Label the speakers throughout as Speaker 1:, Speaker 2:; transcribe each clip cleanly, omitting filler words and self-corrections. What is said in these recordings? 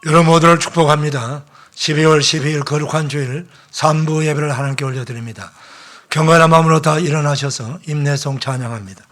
Speaker 1: 여러분 모두를 축복합니다. 12월 12일 거룩한 주일 3부 예배를 하나님께 올려드립니다. 경건한 마음으로 다 일어나셔서 임내송 찬양합니다.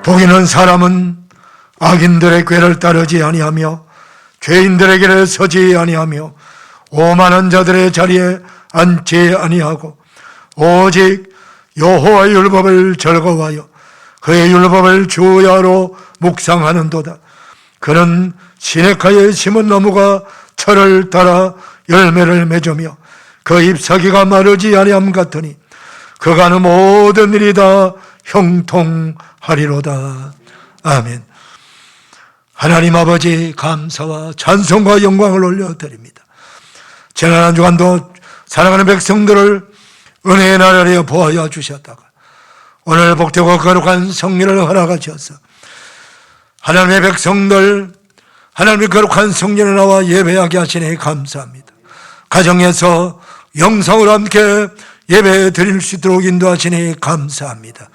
Speaker 1: 복 있는 사람은 악인들의 꾀를 따르지 아니하며 죄인들의 길에 서지 아니하며 오만한 자들의 자리에 앉지 아니하고 오직 여호와의 율법을 즐거워하여 그의 율법을 주야로 묵상하는도다. 그는 시내가에 심은 나무가 철을 따라 열매를 맺으며 그 잎사귀가 마르지 아니함 같으니 그가 하는 모든 일이 다 형통하리로다. 아멘. 하나님 아버지 감사와 찬송과 영광을 올려드립니다. 지난 한 주간도 사랑하는 백성들을 은혜의 나라에 보호하여 주셨다가 오늘 복되고 거룩한 성례를 허락하셔서 하나님의 백성들 하나님의 거룩한 성전에 나와 예배하게 하시니 감사합니다. 가정에서 영상으로 함께 예배 드릴 수 있도록 인도하시니 감사합니다.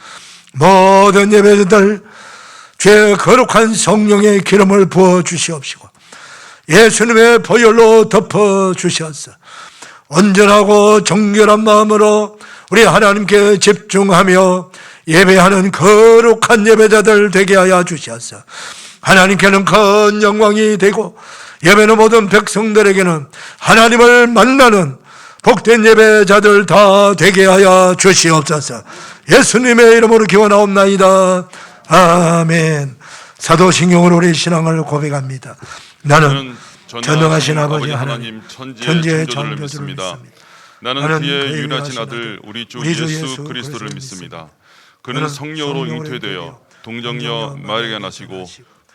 Speaker 1: 모든 예배자들 주의 거룩한 성령의 기름을 부어 주시옵시고 예수님의 보혈로 덮어 주셔서 온전하고 정결한 마음으로 우리 하나님께 집중하며 예배하는 거룩한 예배자들 되게 하여 주셔서 하나님께는 큰 영광이 되고 예배는 모든 백성들에게는 하나님을 만나는 복된 예배자들 다 되게 하여 주시옵소서. 예수님의 이름으로 기원하옵나이다. 아멘. 사도신경으로 우리 신앙을 고백합니다. 나는 전능하신 아버지 하나님 천지의 창조주를 믿습니다.
Speaker 2: 나는 그의 유일하신 아들 우리 주 예수 그리스도를 믿습니다. 그는 성령으로 잉태되어 동정녀 마리아가 나시고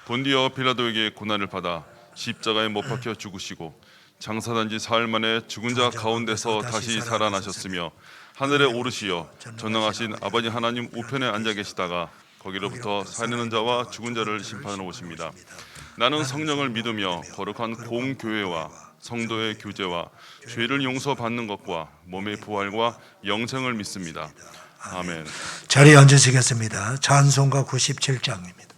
Speaker 2: 본디오 빌라도에게 고난을 받아 십자가에 못 박혀 죽으시고 장사된 지 사흘 만에 죽은 자 가운데서 다시 살아나셨으며 하늘에 오르시어 전능하신 아버지 하나님 우편에 앉아 계시다가 거기로부터 살리는 자와 죽은 자를 심판하러 오십니다. 나는 성령을 믿으며 거룩한 공교회와 성도의 교제와 죄를 용서받는 것과 몸의 부활과 영생을 믿습니다. 아멘.
Speaker 1: 자리에 앉으시겠습니다. 찬송가 97장입니다.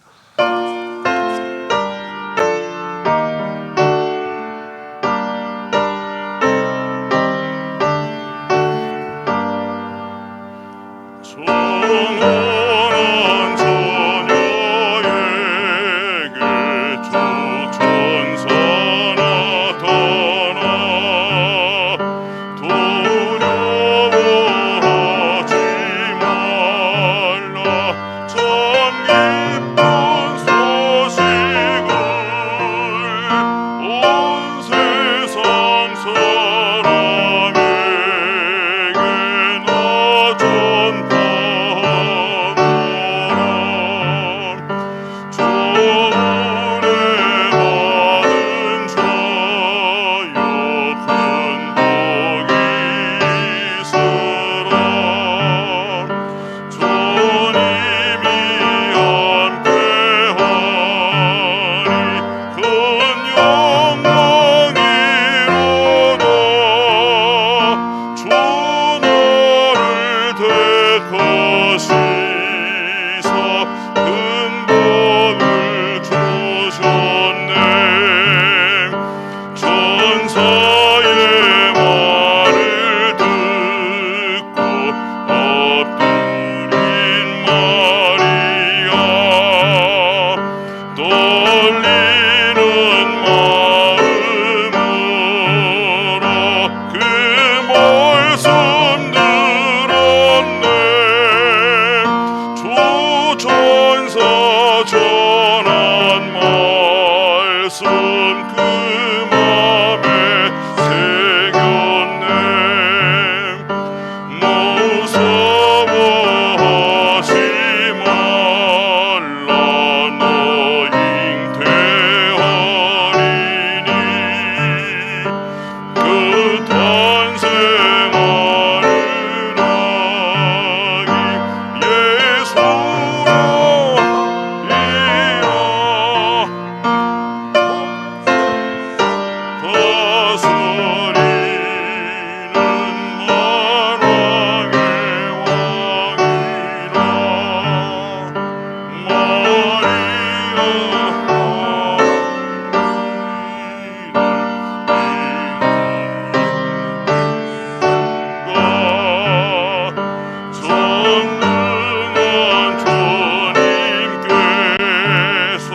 Speaker 2: 엎드린 마리아 떨리는 마음으로 그 말씀 들었네. 조천사 전한 말씀 그 맘에 새겼네. 무서워하지 말라 너 잉태하리니 그 탄생하는 아기 예수여이여. 다스리는 만왕의 왕이라 전능한 주님께서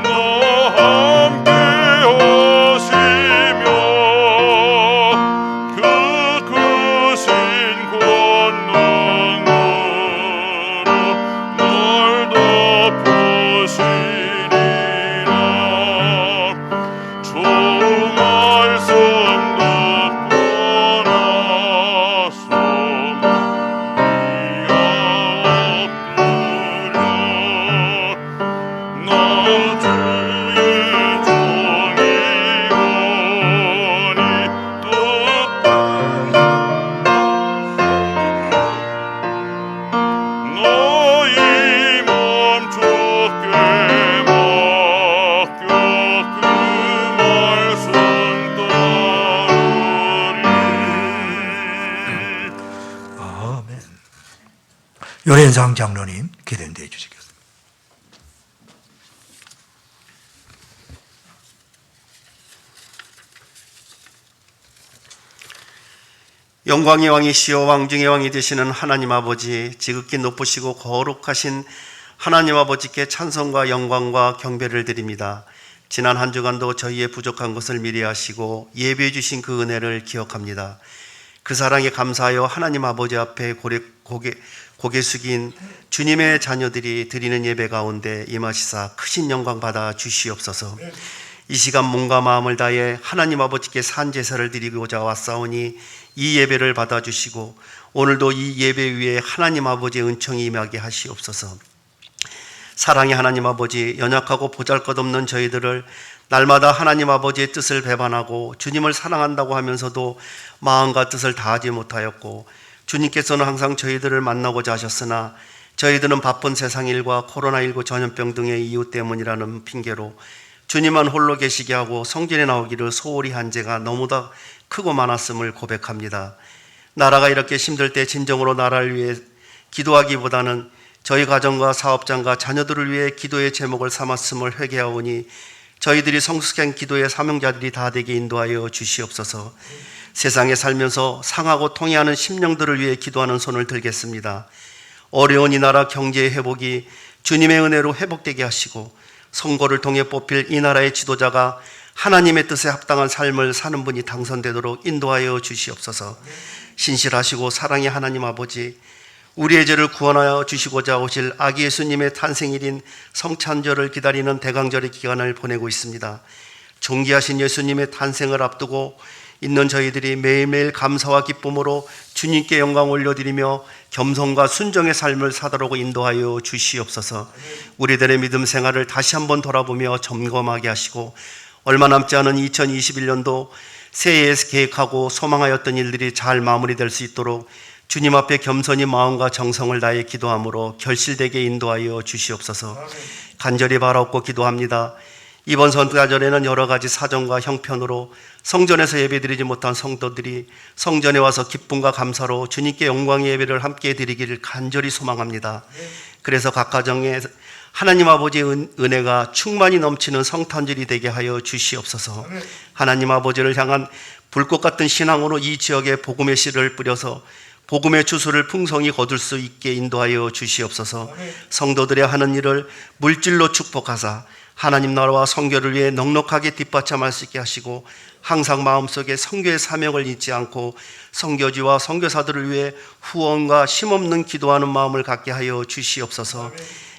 Speaker 2: 너와 함께 하시며 그 크신 권능으로 널 덮으시리라. 주 말씀 듣고 나서 나 주의 종이오니 너희 몸 주께 맡겨 그 말씀 따르리.
Speaker 1: 아멘. 요ren상 장로님 기도해 주시겠습니다.
Speaker 3: 영광의 왕이시여 왕중의 왕이 되시는 하나님 아버지, 지극히 높으시고 거룩하신 하나님 아버지께 찬송과 영광과 경배를 드립니다. 지난 한 주간도 저희의 부족한 것을 미리 아시고 예배해 주신 그 은혜를 기억합니다. 그 사랑에 감사하여 하나님 아버지 앞에 고개 숙인 주님의 자녀들이 드리는 예배 가운데 임하시사 크신 영광 받아 주시옵소서. 이 시간 몸과 마음을 다해 하나님 아버지께 산제사를 드리고자 왔사오니 이 예배를 받아주시고 오늘도 이 예배 위에 하나님 아버지의 은총이 임하게 하시옵소서. 사랑의 하나님 아버지, 연약하고 보잘것없는 저희들을 날마다 하나님 아버지의 뜻을 배반하고 주님을 사랑한다고 하면서도 마음과 뜻을 다하지 못하였고, 주님께서는 항상 저희들을 만나고자 하셨으나 저희들은 바쁜 세상 일과 코로나19 전염병 등의 이유 때문이라는 핑계로 주님만 홀로 계시게 하고 성전에 나오기를 소홀히 한 죄가 너무나 크고 많았음을 고백합니다. 나라가 이렇게 힘들 때 진정으로 나라를 위해 기도하기보다는 저희 가정과 사업장과 자녀들을 위해 기도의 제목을 삼았음을 회개하오니 저희들이 성숙한 기도의 사명자들이 다 되게 인도하여 주시옵소서. 세상에 살면서 상하고 통해하는 심령들을 위해 기도하는 손을 들겠습니다. 어려운 이 나라 경제의 회복이 주님의 은혜로 회복되게 하시고 선거를 통해 뽑힐 이 나라의 지도자가 하나님의 뜻에 합당한 삶을 사는 분이 당선되도록 인도하여 주시옵소서. 신실하시고 사랑의 하나님 아버지, 우리의 죄를 구원하여 주시고자 오실 아기 예수님의 탄생일인 성찬절을 기다리는 대강절의 기간을 보내고 있습니다. 존귀하신 예수님의 탄생을 앞두고 있는 저희들이 매일매일 감사와 기쁨으로 주님께 영광 올려드리며 겸손과 순정의 삶을 사도록 인도하여 주시옵소서. 우리들의 믿음 생활을 다시 한번 돌아보며 점검하게 하시고 얼마 남지 않은 2021년도 새해에서 계획하고 소망하였던 일들이 잘 마무리될 수 있도록 주님 앞에 겸손히 마음과 정성을 다해 기도함으로 결실되게 인도하여 주시옵소서. 간절히 바라옵고 기도합니다. 이번 성탄절에는 여러 가지 사정과 형편으로 성전에서 예배드리지 못한 성도들이 성전에 와서 기쁨과 감사로 주님께 영광의 예배를 함께 드리기를 간절히 소망합니다. 그래서 각 가정에 하나님 아버지의 은혜가 충만히 넘치는 성탄절이 되게 하여 주시옵소서. 하나님 아버지를 향한 불꽃 같은 신앙으로 이 지역에 복음의 씨를 뿌려서 복음의 주소를 풍성히 거둘 수 있게 인도하여 주시옵소서. 성도들의 하는 일을 물질로 축복하사 하나님 나라와 선교를 위해 넉넉하게 뒷받침할 수 있게 하시고, 항상 마음속에 선교의 사명을 잊지 않고 선교지와 선교사들을 위해 후원과 쉼없는 기도하는 마음을 갖게 하여 주시옵소서.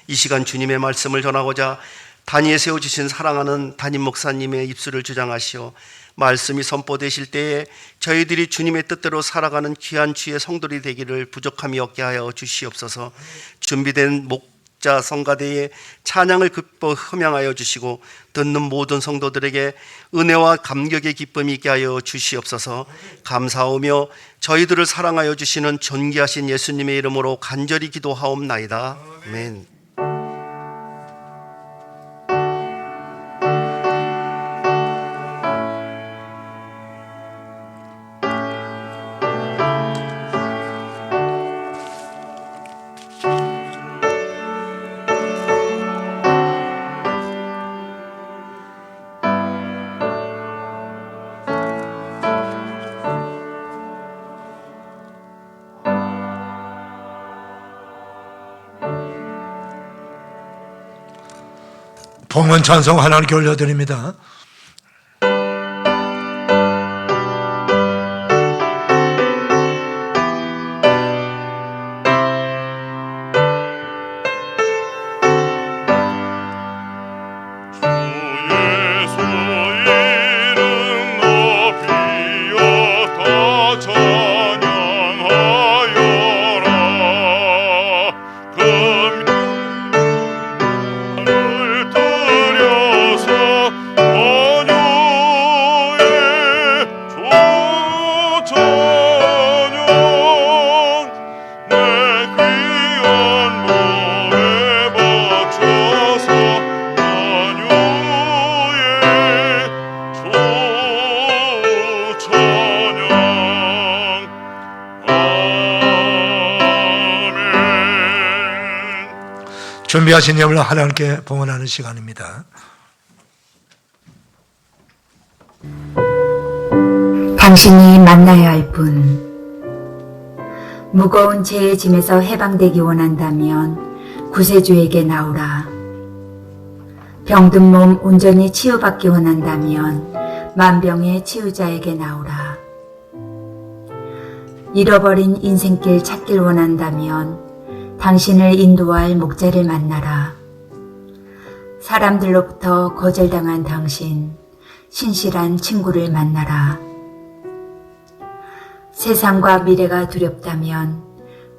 Speaker 3: 이 시간 주님의 말씀을 전하고자 단위에 세워주신 사랑하는 담임 목사님의 입술을 주장하시어 말씀이 선포되실 때에 저희들이 주님의 뜻대로 살아가는 귀한 주의 성도들이 되기를 부족함이 없게 하여 주시옵소서. 준비된 목자 성가대에 찬양을 기뻐 흠양하여 주시고 듣는 모든 성도들에게 은혜와 감격의 기쁨이 있게 하여 주시옵소서. 감사하며 저희들을 사랑하여 주시는 존귀하신 예수님의 이름으로 간절히 기도하옵나이다. 아멘.
Speaker 1: 봉헌 찬송 하나님께 올려드립니다. 준비하신 예물을 하나님께 봉헌하는 시간입니다.
Speaker 4: 당신이 만나야 할 분, 무거운 죄의 짐에서 해방되기 원한다면 구세주에게 나오라. 병든 몸 온전히 치유받기 원한다면 만병의 치유자에게 나오라. 잃어버린 인생길 찾길 원한다면 당신을 인도할 목자를 만나라. 사람들로부터 거절당한 당신, 신실한 친구를 만나라. 세상과 미래가 두렵다면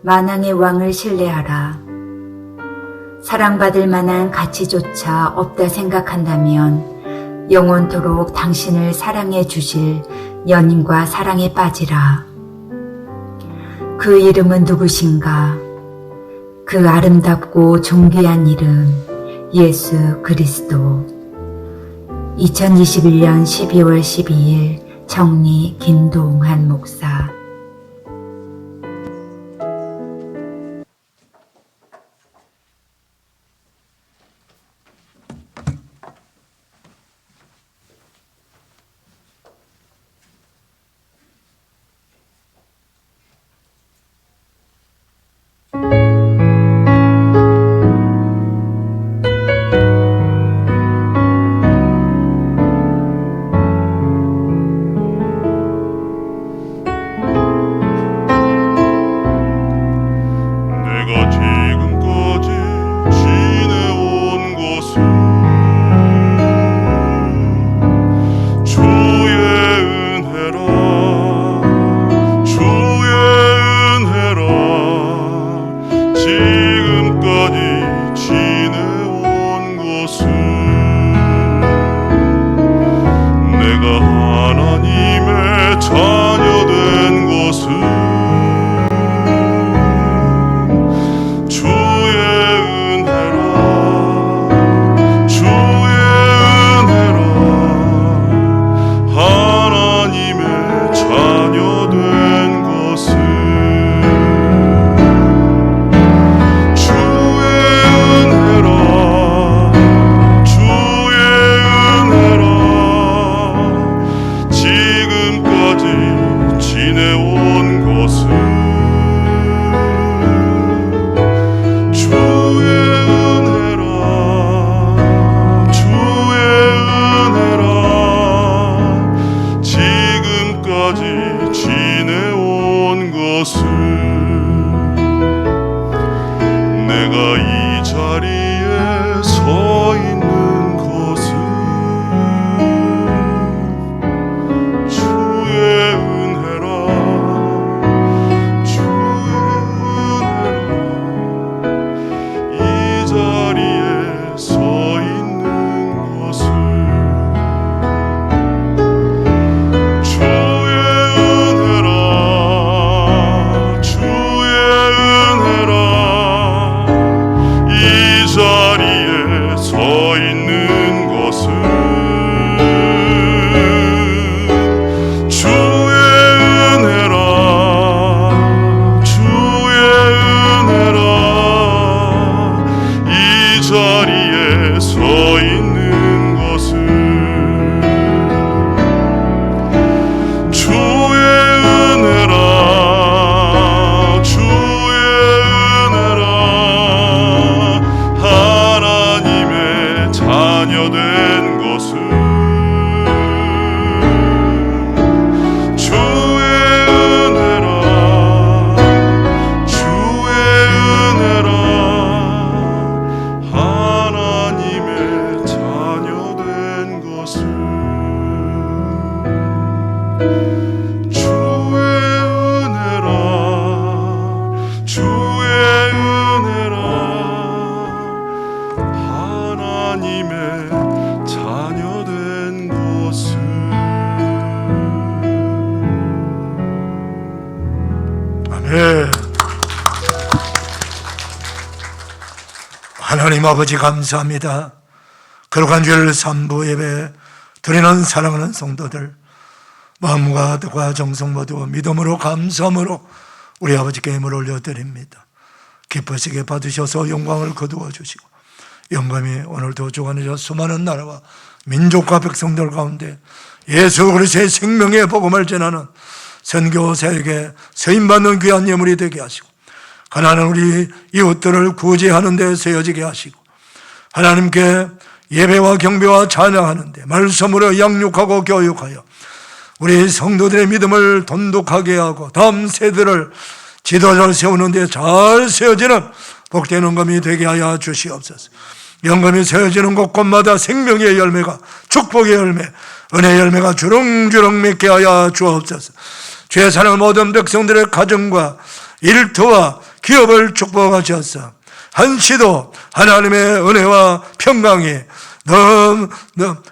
Speaker 4: 만왕의 왕을 신뢰하라. 사랑받을 만한 가치조차 없다 생각한다면 영원토록 당신을 사랑해 주실 연인과 사랑에 빠지라. 그 이름은 누구신가? 그 아름답고 존귀한 이름 예수 그리스도. 2021년 12월 12일 정리 김동한 목사.
Speaker 1: 하나님 아버지 감사합니다. 거룩한 주일 3부 예배 드리는 사랑하는 성도들 마음과 뜻과 정성 모두 믿음으로 감사함으로 우리 아버지께 힘을 올려드립니다. 기쁘시게 받으셔서 영광을 거두어 주시고 영감이 오늘도 주관하셔 수많은 나라와 민족과 백성들 가운데 예수 그리스도의 생명의 복음을 전하는 선교사에게 서임받는 귀한 예물이 되게 하시고 가난한 우리 이웃들을 구제하는 데 쓰여지게 하시고 하나님께 예배와 경배와 찬양하는 데 말씀으로 양육하고 교육하여 우리 성도들의 믿음을 돈독하게 하고 다음 세대를 지도자를 세우는 데 잘 세워지는 복된 영감이 되게 하여 주시옵소서. 영감이 세워지는 곳곳마다 생명의 열매가 축복의 열매 은혜의 열매가 주렁주렁 맺게 하여 주옵소서. 죄 사는 모든 백성들의 가정과 일터와 기업을 축복하셔서 한시도 하나님의 은혜와 평강이 너무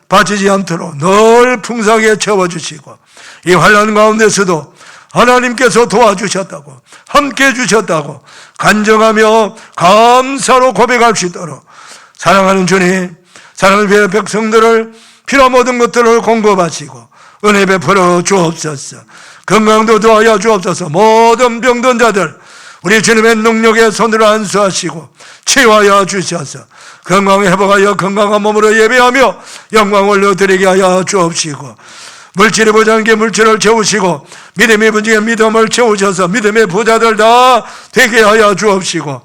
Speaker 1: 빠지지 않도록 늘 풍성하게 채워주시고 이 환난 가운데서도 하나님께서 도와주셨다고 함께해 주셨다고 간증하며 감사로 고백할 수 있도록 사랑하는 주님, 사랑하는 백성들을 필요한 모든 것들을 공급하시고 은혜 베풀어 주옵소서. 건강도 도와여 주옵소서. 모든 병든 자들 우리 주님의 능력에 손으로 안수하시고 치유하여 주셔서 건강을 회복하여 건강한 몸으로 예배하며 영광 올려드리게 하여 주옵시고 물질이 보자는 게 물질을 채우시고 믿음이 분쟁에 믿음을 채우셔서 믿음의 부자들 다 되게 하여 주옵시고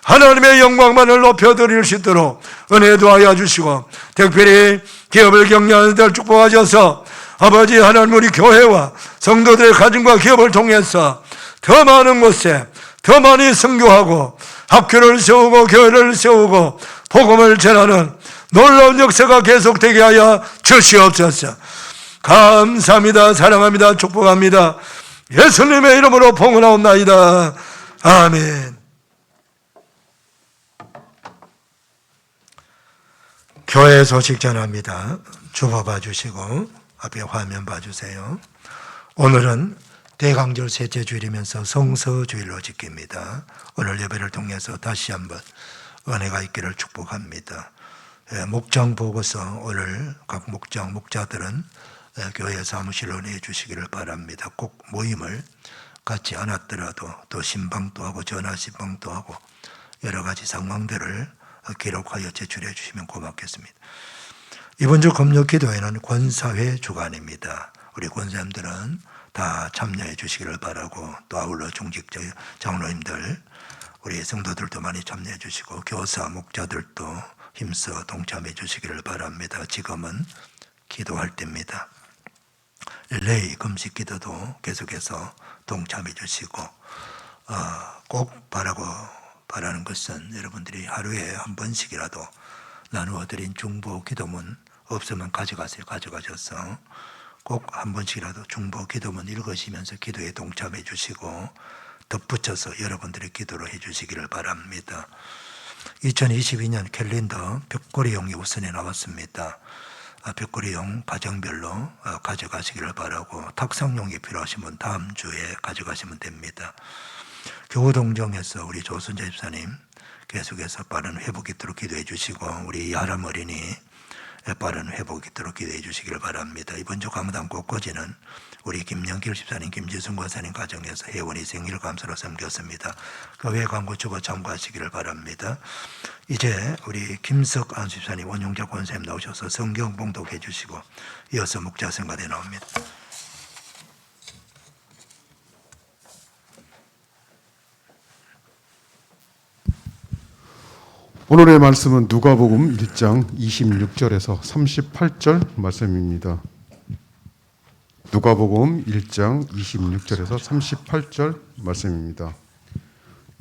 Speaker 1: 하나님의 영광만을 높여드릴 수 있도록 은혜도 하여 주시고 특별히 기업을 격려하는 데를 축복하셔서 아버지 하나님 우리 교회와 성도들의 가정과 기업을 통해서 더 많은 곳에 더 많이 선교하고 학교를 세우고 교회를 세우고 복음을 전하는 놀라운 역사가 계속되게 하여 주시옵소서. 감사합니다. 사랑합니다. 축복합니다. 예수님의 이름으로 봉헌하옵나이다. 아멘. 교회 소식 전합니다. 주보 봐주시고 앞에 화면 봐주세요. 오늘은 대강절 셋째 주일이면서 성서주일로 지킵니다. 오늘 예배를 통해서 다시 한번 은혜가 있기를 축복합니다. 목장 보고서 오늘 각 목장 목자들은 교회 사무실로 내주시기를 바랍니다. 꼭 모임을 갖지 않았더라도 또 신방도 하고 전화 신방도 하고 여러 가지 상황들을 기록하여 제출해 주시면 고맙겠습니다. 이번 주 금요 기도회는 권사회 주간입니다. 우리 권사님들은 다 참여해 주시기를 바라고 또 아울러 중직자 장로님들 우리 성도들도 많이 참여해 주시고 교사 목자들도 힘써 동참해 주시기를 바랍니다. 지금은 기도할 때입니다. 레이 금식 기도도 계속해서 동참해 주시고 꼭 바라는 것은 여러분들이 하루에 한 번씩이라도 나누어 드린 중보 기도문 없으면 가져가셔서 꼭 한 번씩이라도 중보 기도문 읽으시면서 기도에 동참해 주시고 덧붙여서 여러분들의 기도로 해 주시기를 바랍니다. 2022년 캘린더 벽걸이용이 우선에 나왔습니다. 벽걸이용 가정별로 가져가시기를 바라고 탁상용이 필요하신 분 다음 주에 가져가시면 됩니다. 교우동정에서 우리 조순재 집사님 계속해서 빠른 회복 있도록 기도해 주시고 우리 야람 어린이 빠른 회복 있도록 기도해 주시기를 바랍니다. 이번 주 강당 곳곳에는 우리 김영길 집사님, 김지순 권사님 가정에서 회원이 생일 감사로 섬겼습니다. 그 외 광고 주고 참고하시기를 바랍니다. 이제 우리 김석 안 집사님, 원용자 권사님 나오셔서 성경 봉독해 주시고 이어서 목자 성가대 나옵니다.
Speaker 5: 오늘의 말씀은 누가복음 1장 26절에서 38절 말씀입니다. 누가복음 1장 26절에서 38절 말씀입니다.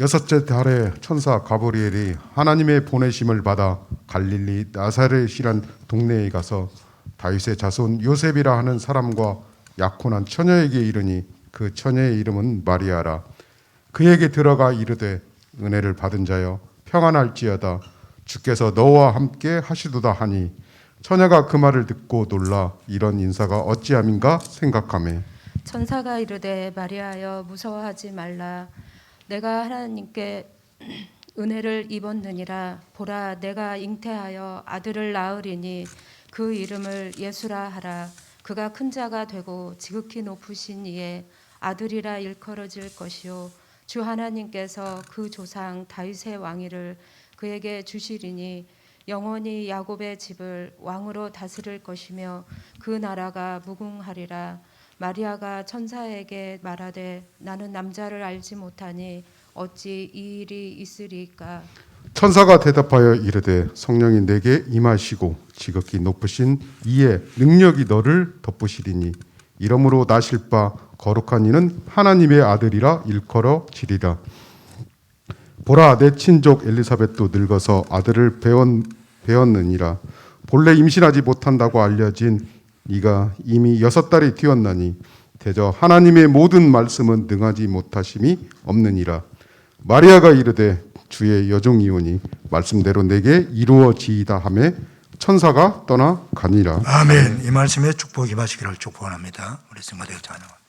Speaker 5: 여섯째 달에 천사 가브리엘이 하나님의 보내심을 받아 갈릴리 나사렛이란 동네에 가서 다윗의 자손 요셉이라 하는 사람과 약혼한 처녀에게 이르니 그 처녀의 이름은 마리아라. 그에게 들어가 이르되 은혜를 받은 자여 평안할지어다 주께서 너와 함께 하시도다 하니 처녀가 그 말을 듣고 놀라 이런 인사가 어찌함인가 생각하매
Speaker 6: 천사가 이르되 마리아여 무서워하지 말라 내가 하나님께 은혜를 입었느니라. 보라, 내가 잉태하여 아들을 낳으리니 그 이름을 예수라 하라. 그가 큰 자가 되고 지극히 높으신 이의 아들이라 일컬어질 것이요 주 하나님께서 그 조상 다윗의 왕위를 그에게 주시리니 영원히 야곱의 집을 왕으로 다스릴 것이며 그 나라가 무궁하리라. 마리아가 천사에게 말하되 나는 남자를 알지 못하니 어찌 이 일이 있으리까.
Speaker 5: 천사가 대답하여 이르되 성령이 내게 임하시고 지극히 높으신 이의 능력이 너를 덮으시리니 이러므로 나실 바 거룩한 이는 하나님의 아들이라 일컬어지리라. 보라, 내 친족 엘리사벳도 늙어서 아들을 배웠느니라. 본래 임신하지 못한다고 알려진 네가 이미 6달이 되었나니 대저 하나님의 모든 말씀은 능하지 못하심이 없느니라. 마리아가 이르되 주의 여종이오니 말씀대로 내게 이루어지이다 하매 천사가 떠나 가니라.
Speaker 1: 아멘. 이 말씀에 축복이 임하시기를 축복합니다. 우리 성가대가 찬양.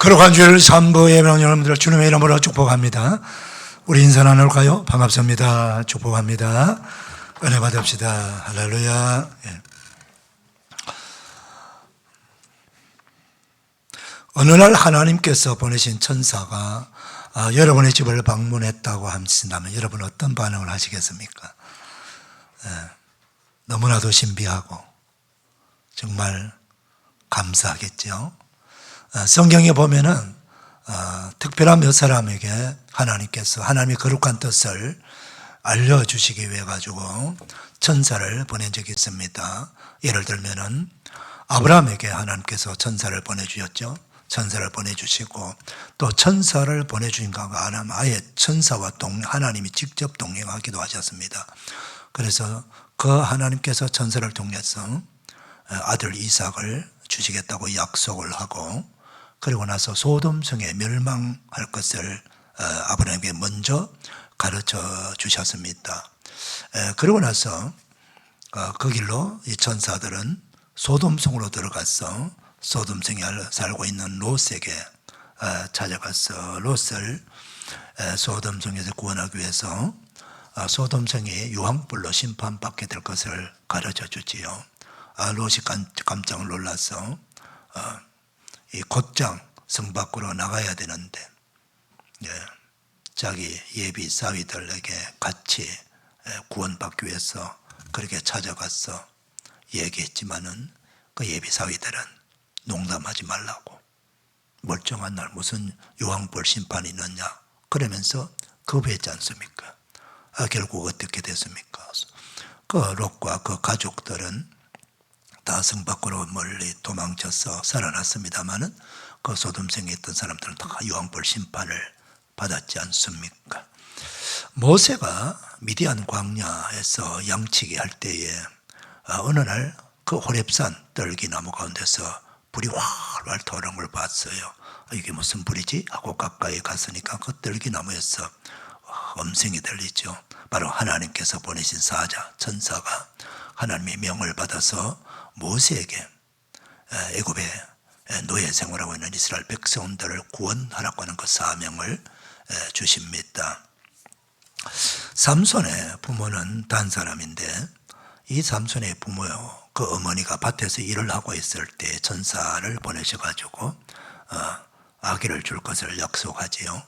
Speaker 1: 거룩한 주일 3부 예배는 여러분들 주님의 이름으로 축복합니다. 우리 인사 나눌까요? 반갑습니다. 축복합니다. 은혜 받읍시다. 할렐루야. 예. 어느 날 하나님께서 보내신 천사가 여러분의 집을 방문했다고 하신다면 여러분 어떤 반응을 하시겠습니까? 너무나도 신비하고 정말 감사하겠죠. 성경에 보면은 특별한 몇 사람에게 하나님께서 하나님의 거룩한 뜻을 알려주시기 위해 가지고 천사를 보낸 적이 있습니다. 예를 들면은 아브라함에게 하나님께서 천사를 보내주셨죠. 천사를 보내주시고 또 천사를 보내주신가 하면 아예 천사와 하나님이 직접 동행하기도 하셨습니다. 그래서 그 하나님께서 천사를 통해서 아들 이삭을 주시겠다고 약속을 하고 그리고 나서 소돔성에 멸망할 것을 아브라함에게 먼저 가르쳐 주셨습니다. 그리고 나서 그 길로 이 천사들은 소돔성으로 들어가서 소돔성에 살고 있는 롯에게 찾아가서 롯을 소돔성에서 구원하기 위해서 소돔성이 유황불로 심판받게 될 것을 가르쳐 주지요. 롯이 깜짝 놀라서 이 곧장 성 밖으로 나가야 되는데 자기 예비 사위들에게 같이 구원받기 위해서 그렇게 찾아가서 얘기했지만은 그 예비 사위들은 농담하지 말라고 멀쩡한 날 무슨 유황불 심판이 있느냐 그러면서 거부했지 않습니까? 결국 어떻게 됐습니까? 그 롯과 그 가족들은 다 성 밖으로 멀리 도망쳐서 살아났습니다마는 그 소돔성에 있던 사람들은 다 유황불 심판을 받았지 않습니까? 모세가 미디안 광야에서 양치기 할 때에 어느 날 그 호렙산 떨기나무 가운데서 불이 활활 타오르는 걸 봤어요. 이게 무슨 불이지? 하고 가까이 갔으니까 그 떨기나무에서 음성이 들리죠. 바로 하나님께서 보내신 사자 천사가 하나님의 명을 받아서 모세에게 애굽의 노예 생활하고 있는 이스라엘 백성들을 구원하라고 하는 그 사명을 주십니다. 삼손의 부모는 단 사람인데 이 삼손의 부모요 그 어머니가 밭에서 일을 하고 있을 때 천사를 보내셔가지고 아기를 줄 것을 약속하지요.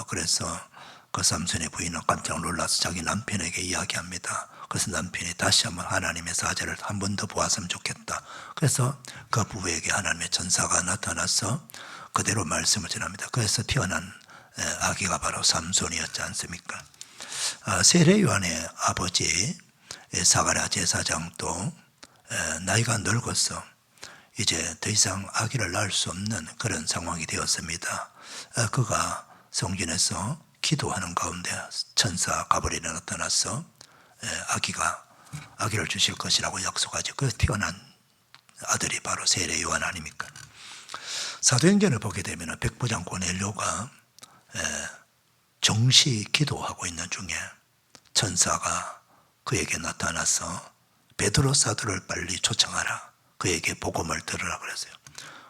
Speaker 1: 그래서 그 삼손의 부인은 깜짝 놀라서 자기 남편에게 이야기합니다. 그래서 남편이 다시 한번 하나님의 사자를 한 번 더 보았으면 좋겠다. 그래서 그 부부에게 하나님의 천사가 나타나서 그대로 말씀을 전합니다. 그래서 태어난 아기가 바로 삼손이었지 않습니까? 세례 요한의 아버지 사가랴 제사장도 나이가 늙어서 이제 더 이상 아기를 낳을 수 없는 그런 상황이 되었습니다. 그가 성전에서 기도하는 가운데 천사 가브리엘이 나타나서 아기를 주실 것이라고 약속하죠. 그래서 태어난 아들이 바로 세례 요한 아닙니까? 사도행전을 보게 되면 백부장 고넬료가 정시 기도하고 있는 중에 천사가 그에게 나타나서 베드로 사도를 빨리 초청하라. 그에게 복음을 들으라 그랬어요.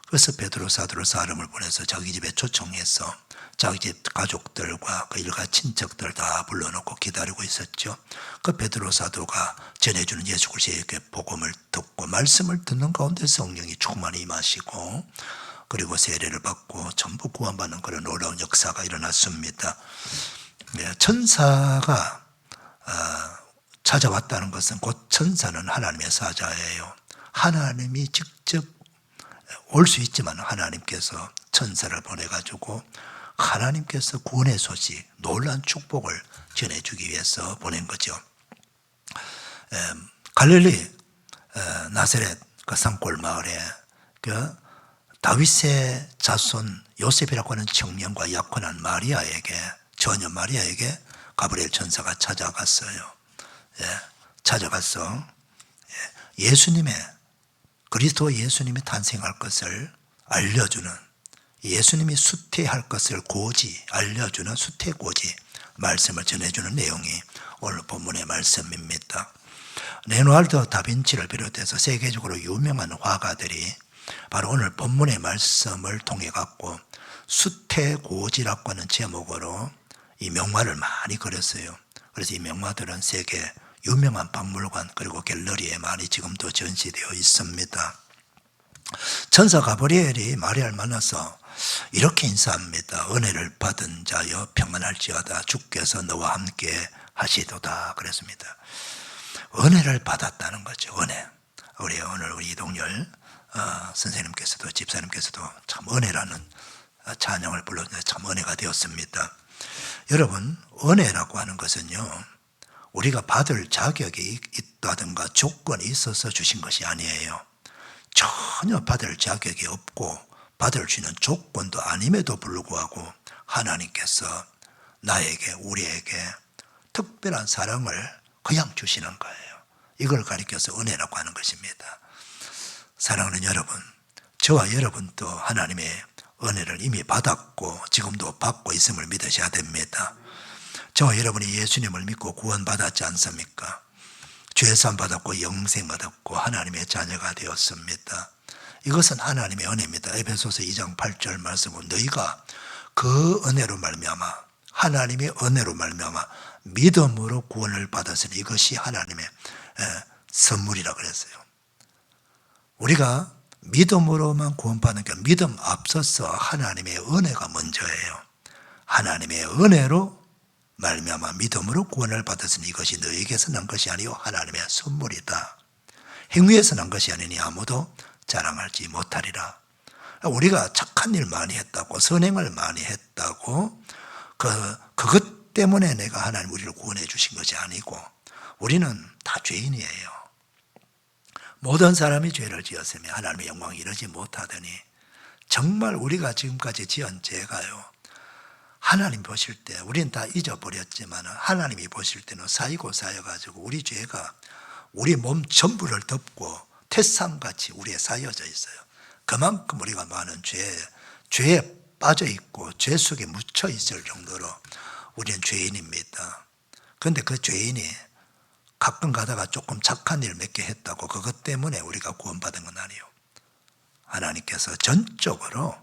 Speaker 1: 그래서 베드로 사도를 사람을 보내서 자기 집에 초청해서 자기 집 가족들과 그 일가 친척들 다 불러놓고 기다리고 있었죠. 그 베드로 사도가 전해주는 예수 그리스도의 복음을 듣고 말씀을 듣는 가운데 성령이 충만히 임하시고 그리고 세례를 받고 전부 구원받는 그런 놀라운 역사가 일어났습니다. 천사가 찾아왔다는 것은 곧 천사는 하나님의 사자예요. 하나님이 직접 올 수 있지만 하나님께서 천사를 보내가지고 하나님께서 구원의 소식, 놀라운 축복을 전해주기 위해서 보낸 거죠. 갈릴리 나사렛 그 산골 마을에 그 다윗의 자손 요셉이라고 하는 청년과 약혼한 마리아에게 처녀 마리아에게 가브리엘 천사가 찾아갔어요. 찾아가서 예수님의 그리스도 예수님이 탄생할 것을 알려주는 예수님이 수태할 것을 고지 알려주는 수태고지 말씀을 전해주는 내용이 오늘 본문의 말씀입니다. 레오나르도 다빈치를 비롯해서 세계적으로 유명한 화가들이 바로 오늘 본문의 말씀을 통해 갖고 수태고지라고 하는 제목으로 이 명화를 많이 그렸어요. 그래서 이 명화들은 세계 유명한 박물관 그리고 갤러리에 많이 지금도 전시되어 있습니다. 천사 가브리엘이 마리아를 만나서 이렇게 인사합니다. 은혜를 받은 자여 평안할지어다 주께서 너와 함께 하시도다 그랬습니다. 은혜를 받았다는 거죠. 은혜. 우리 오늘 우리 이동열 선생님께서도 집사님께서도 참 은혜라는 찬양을 불렀는데 참 은혜가 되었습니다. 여러분, 은혜라고 하는 것은요, 우리가 받을 자격이 있다든가 조건이 있어서 주신 것이 아니에요. 전혀 받을 자격이 없고 받을 수 있는 조건도 아님에도 불구하고 하나님께서 나에게, 우리에게 특별한 사랑을 그냥 주시는 거예요. 이걸 가리켜서 은혜라고 하는 것입니다. 사랑하는 여러분, 저와 여러분도 하나님의 은혜를 이미 받았고 지금도 받고 있음을 믿으셔야 됩니다. 저와 여러분이 예수님을 믿고 구원받았지 않습니까? 죄사함 받았고 영생 얻었고 하나님의 자녀가 되었습니다. 이것은 하나님의 은혜입니다. 에베소서 2장 8절 말씀은 너희가 그 은혜로 말미암아 하나님의 은혜로 말미암아 믿음으로 구원을 받았으니 이것이 하나님의 선물이라 그랬어요. 우리가 믿음으로만 구원받는 게 믿음 앞서서 하나님의 은혜가 먼저예요. 하나님의 은혜로 말미암아 믿음으로 구원을 받았으니 이것이 너에게서 난 것이 아니요 하나님의 선물이다. 행위에서 난 것이 아니니 아무도 자랑하지 못하리라. 우리가 착한 일 많이 했다고 선행을 많이 했다고 그것 때문에 내가 하나님 우리를 구원해 주신 것이 아니고 우리는 다 죄인이에요. 모든 사람이 죄를 지었으며 하나님의 영광이 이르지 못하더니 정말 우리가 지금까지 지은 죄가요, 하나님 보실 때 우리는 다 잊어버렸지만 하나님이 보실 때는 쌓이고 쌓여가지고 우리 죄가 우리 몸 전부를 덮고 태산같이 우리에 쌓여져 있어요. 그만큼 우리가 많은 죄에 빠져 있고 죄 속에 묻혀 있을 정도로 우리는 죄인입니다. 그런데 그 죄인이 가끔 가다가 조금 착한 일 몇 개 했다고 그것 때문에 우리가 구원받은 건 아니에요. 하나님께서 전적으로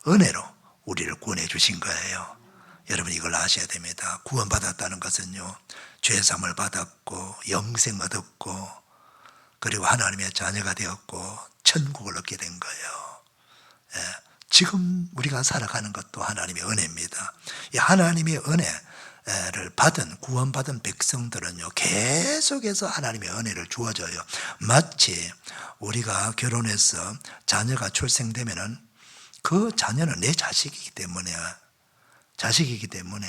Speaker 1: 은혜로 우리를 구원해 주신 거예요. 여러분 이걸 아셔야 됩니다. 구원받았다는 것은요, 죄사함을 받았고 영생 얻었고 그리고 하나님의 자녀가 되었고 천국을 얻게 된 거예요. 지금 우리가 살아가는 것도 하나님의 은혜입니다. 이 하나님의 은혜를 받은 구원받은 백성들은요 계속해서 하나님의 은혜를 주어져요. 마치 우리가 결혼해서 자녀가 출생되면은 그 자녀는 내 자식이기 때문에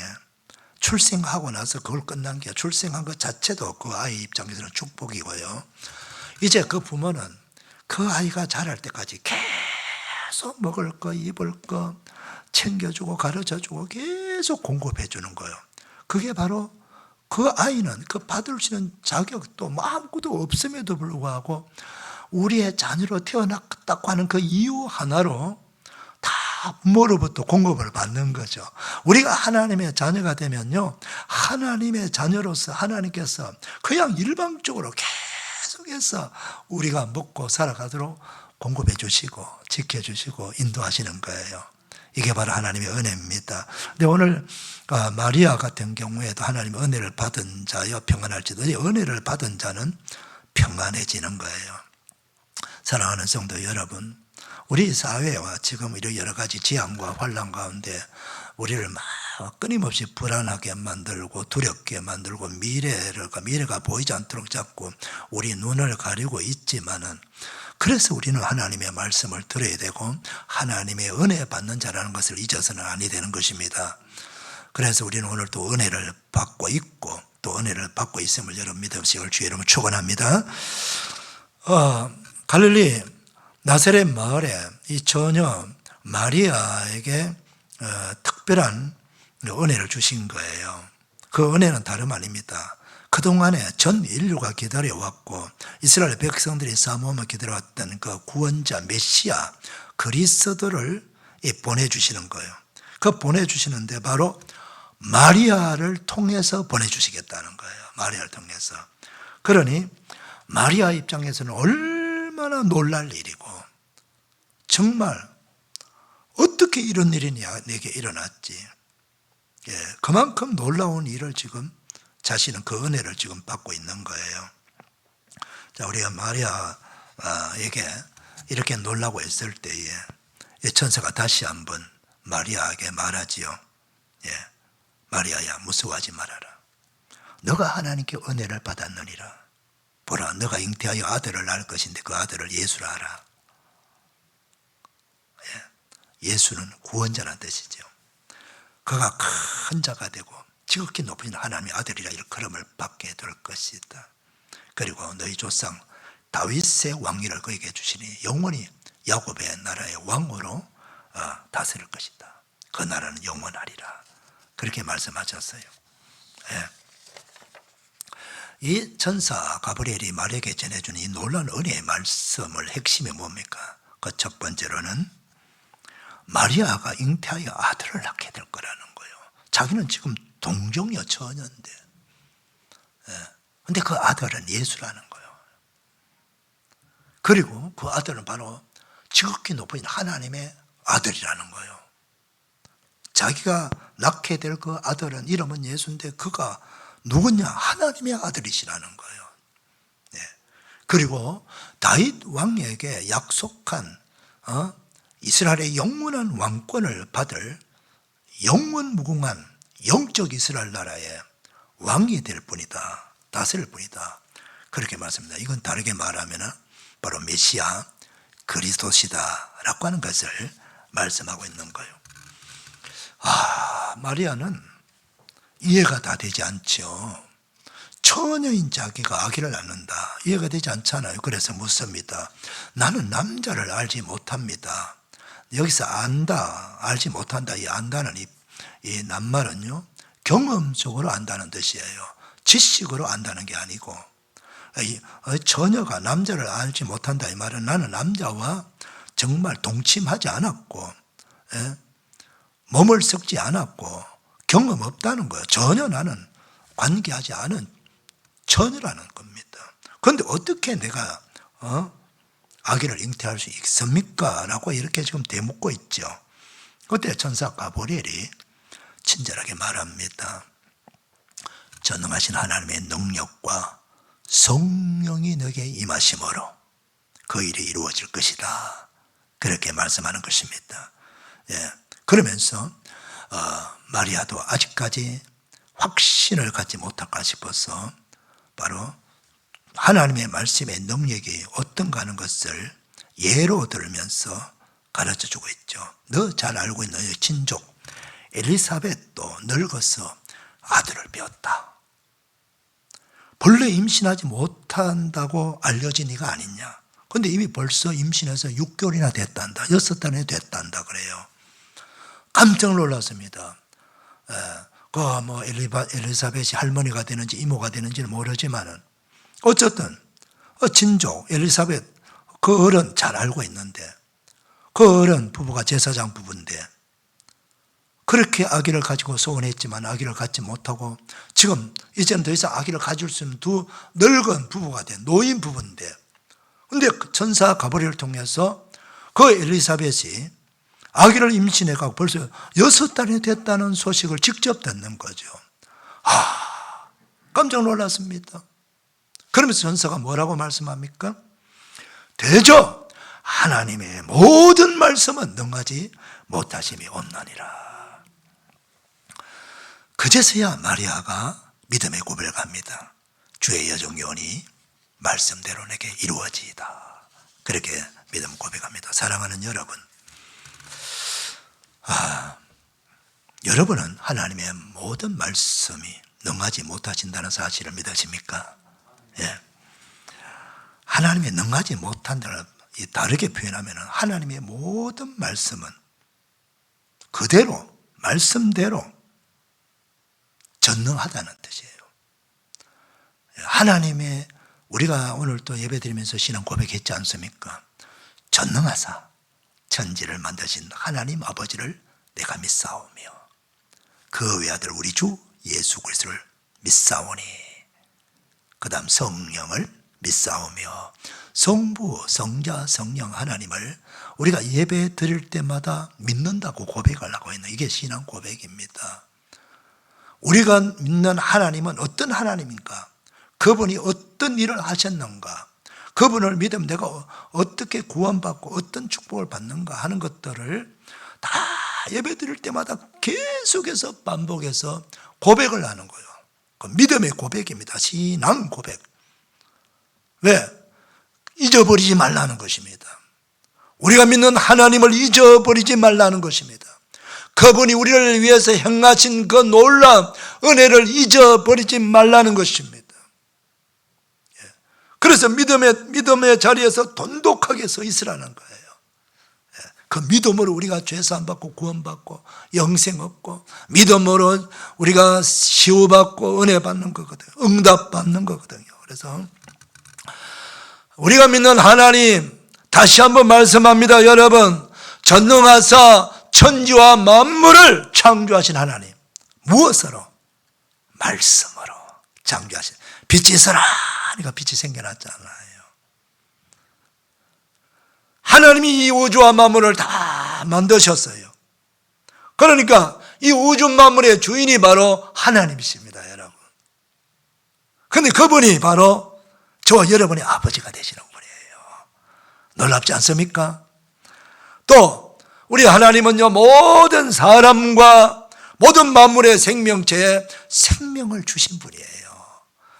Speaker 1: 출생하고 나서 그걸 끝난 게 출생한 것 자체도 그 아이 입장에서는 축복이고요. 이제 그 부모는 그 아이가 자랄 때까지 계속 먹을 거 입을 거 챙겨주고 가르쳐주고 계속 공급해 주는 거예요. 그게 바로 그 아이는 그 받을 수 있는 자격도 아무것도 없음에도 불구하고 우리의 자녀로 태어났다고 하는 그 이유 하나로 다 부모로부터 공급을 받는 거죠. 우리가 하나님의 자녀가 되면요, 하나님의 자녀로서 하나님께서 그냥 일방적으로 계속해서 우리가 먹고 살아가도록 공급해 주시고 지켜주시고 인도하시는 거예요. 이게 바로 하나님의 은혜입니다. 근데 오늘 마리아 같은 경우에도 하나님의 은혜를 받은 자여 평안할지도, 은혜를 받은 자는 평안해지는 거예요. 사랑하는 성도 여러분, 우리 사회와 지금 이런 여러 가지 재앙과 환난 가운데 우리를 막 끊임없이 불안하게 만들고 두렵게 만들고 미래가 보이지 않도록 자꾸 우리 눈을 가리고 있지만은, 그래서 우리는 하나님의 말씀을 들어야 되고 하나님의 은혜 받는 자라는 것을 잊어서는 아니 되는 것입니다. 그래서 우리는 오늘 또 은혜를 받고 있고 또 은혜를 받고 있음을 여러분 믿으시길 주의 이름으로 축원합니다. 갈릴리 나사렛 마을에 이 처녀 마리아에게 특별한 은혜를 주신 거예요. 그 은혜는 다름 아닙니다. 그동안에 전 인류가 기다려왔고 이스라엘 백성들이 사모하며 기다려왔던 그 구원자 메시아 그리스도를 보내주시는 거예요. 그 보내주시는데 바로 마리아를 통해서 보내주시겠다는 거예요. 마리아를 통해서. 그러니 마리아 입장에서는 얼마나 얼마나 놀랄 일이고 정말 어떻게 이런 일이 내게 일어났지. 예, 그만큼 놀라운 일을 지금 자신은 그 은혜를 지금 받고 있는 거예요. 자, 우리가 마리아에게 이렇게 놀라고 했을 때에 천사가 다시 한번 마리아에게 말하지요. 예, 마리아야 무서워하지 말아라. 너가 하나님께 은혜를 받았느니라. 보라, 너가 잉태하여 아들을 낳을 것인데 그 아들을 예수라 하라. 예, 예수는 구원자라는 뜻이죠. 그가 큰 자가 되고 지극히 높은 하나님의 아들이라 일컬음을 받게 될 것이다. 그리고 너희 조상 다윗의 왕위를 그에게 주시니 영원히 야곱의 나라의 왕으로 다스릴 것이다. 그 나라는 영원하리라. 그렇게 말씀하셨어요. 예. 이 천사 가브리엘이 마리아에게 전해주는 이 놀라운 은혜의 말씀을 핵심이 뭡니까? 그 첫 번째로는 마리아가 잉태하여 아들을 낳게 될 거라는 거예요. 자기는 지금 동정녀 처녀인데, 근데 그 아들은 예수라는 거예요. 그리고 그 아들은 바로 지극히 높은 하나님의 아들이라는 거예요. 자기가 낳게 될 그 아들은 이름은 예수인데 그가 누구냐? 하나님의 아들이시라는 거예요. 네. 그리고 다윗 왕에게 약속한 이스라엘의 영원한 왕권을 받을 영원무궁한 영적 이스라엘 나라의 왕이 될 뿐이다. 다스릴 뿐이다. 그렇게 말씀합니다. 이건 다르게 말하면 바로 메시아 그리스도시다라고 하는 것을 말씀하고 있는 거예요. 마리아는 이해가 다 되지 않죠. 처녀인 자기가 아기를 낳는다. 이해가 되지 않잖아요. 그래서 묻습니다. 나는 남자를 알지 못합니다. 여기서 안다, 알지 못한다. 이 안다는 이 낱말은요, 경험적으로 안다는 뜻이에요. 지식으로 안다는 게 아니고, 처녀가 남자를 알지 못한다. 이 말은 나는 남자와 정말 동침하지 않았고, 몸을 섞지 않았고, 경험 없다는 거예요. 전혀 나는 관계하지 않은 처녀라는 겁니다. 그런데 어떻게 내가 아기를 잉태할 수 있습니까? 라고 이렇게 지금 대묻고 있죠. 그때 천사 가브리엘이 친절하게 말합니다. 전능하신 하나님의 능력과 성령이 너에게 임하심으로 그 일이 이루어질 것이다. 그렇게 말씀하는 것입니다. 예. 그러면서 마리아도 아직까지 확신을 갖지 못할까 싶어서 바로 하나님의 말씀의 능력이 어떤가 하는 것을 예로 들으면서 가르쳐주고 있죠. 너 잘 알고 있는 너의 친족 엘리사벳도 늙어서 아들을 배웠다. 본래 임신하지 못한다고 알려진 이가 아니냐. 그런데 이미 벌써 임신해서 6개월이나 됐단다. 6달이 됐단다 그래요. 깜짝 놀랐습니다. 엘리사벳이 할머니가 되는지 이모가 되는지는 모르지만은 어쨌든 친족 엘리사벳 그 어른 잘 알고 있는데 그 어른 부부가 제사장 부부인데 그렇게 아기를 가지고 소원했지만 아기를 갖지 못하고 지금 이제는 더 이상 아기를 가질 수 없는 두 늙은 부부가 된 노인 부부인데 근데 천사 가브리엘을 통해서 그 엘리사벳이 아기를 임신해가고 벌써 6달이 됐다는 소식을 직접 듣는 거죠. 깜짝 놀랐습니다. 그러면서 천사가 뭐라고 말씀합니까? 대저 하나님의 모든 말씀은 능하지 못하심이 없나니라. 그제서야 마리아가 믿음의 고백을 합니다. 주의 여정요원이 말씀대로 내게 이루어지이다. 그렇게 믿음 고백합니다. 사랑하는 여러분, 여러분은 하나님의 모든 말씀이 능하지 못하신다는 사실을 믿으십니까? 예. 하나님의 능하지 못한다는 다르게 표현하면 하나님의 모든 말씀은 그대로 말씀대로 전능하다는 뜻이에요. 하나님의 우리가 오늘 또 예배드리면서 신앙 고백했지 않습니까? 전능하사 천지를 만드신 하나님 아버지를 내가 믿사오며 그 외아들 우리 주 예수 그리스도를 믿사오니 그 다음 성령을 믿사오며 성부, 성자, 성령 하나님을 우리가 예배 드릴 때마다 믿는다고 고백하려고 했는 이게 신앙 고백입니다. 우리가 믿는 하나님은 어떤 하나님인가? 그분이 어떤 일을 하셨는가? 그분을 믿으면 내가 어떻게 구원받고 어떤 축복을 받는가 하는 것들을 다 예배 드릴 때마다 계속해서 반복해서 고백을 하는 거예요. 그 믿음의 고백입니다. 신앙 고백. 왜? 잊어버리지 말라는 것입니다. 우리가 믿는 하나님을 잊어버리지 말라는 것입니다. 그분이 우리를 위해서 행하신 그 놀라운 은혜를 잊어버리지 말라는 것입니다. 그래서 믿음의 자리에서 돈독하게 서 있으라는 거예요. 그 믿음으로 우리가 죄사함 받고 구원받고 영생 얻고 믿음으로 우리가 시호받고 은혜 받는 거거든요. 응답 받는 거거든요. 그래서 우리가 믿는 하나님 다시 한번 말씀합니다. 여러분, 전능하사 천지와 만물을 창조하신 하나님, 무엇으로? 말씀으로 창조하신. 빛이 있어라 하니까 빛이 생겨났잖아요. 하나님이 이 우주와 만물을 다 만드셨어요. 그러니까 이 우주 만물의 주인이 바로 하나님이십니다, 여러분. 그런데 그분이 바로 저와 여러분의 아버지가 되시는 분이에요. 놀랍지 않습니까? 또 우리 하나님은요, 모든 사람과 모든 만물의 생명체에 생명을 주신 분이에요.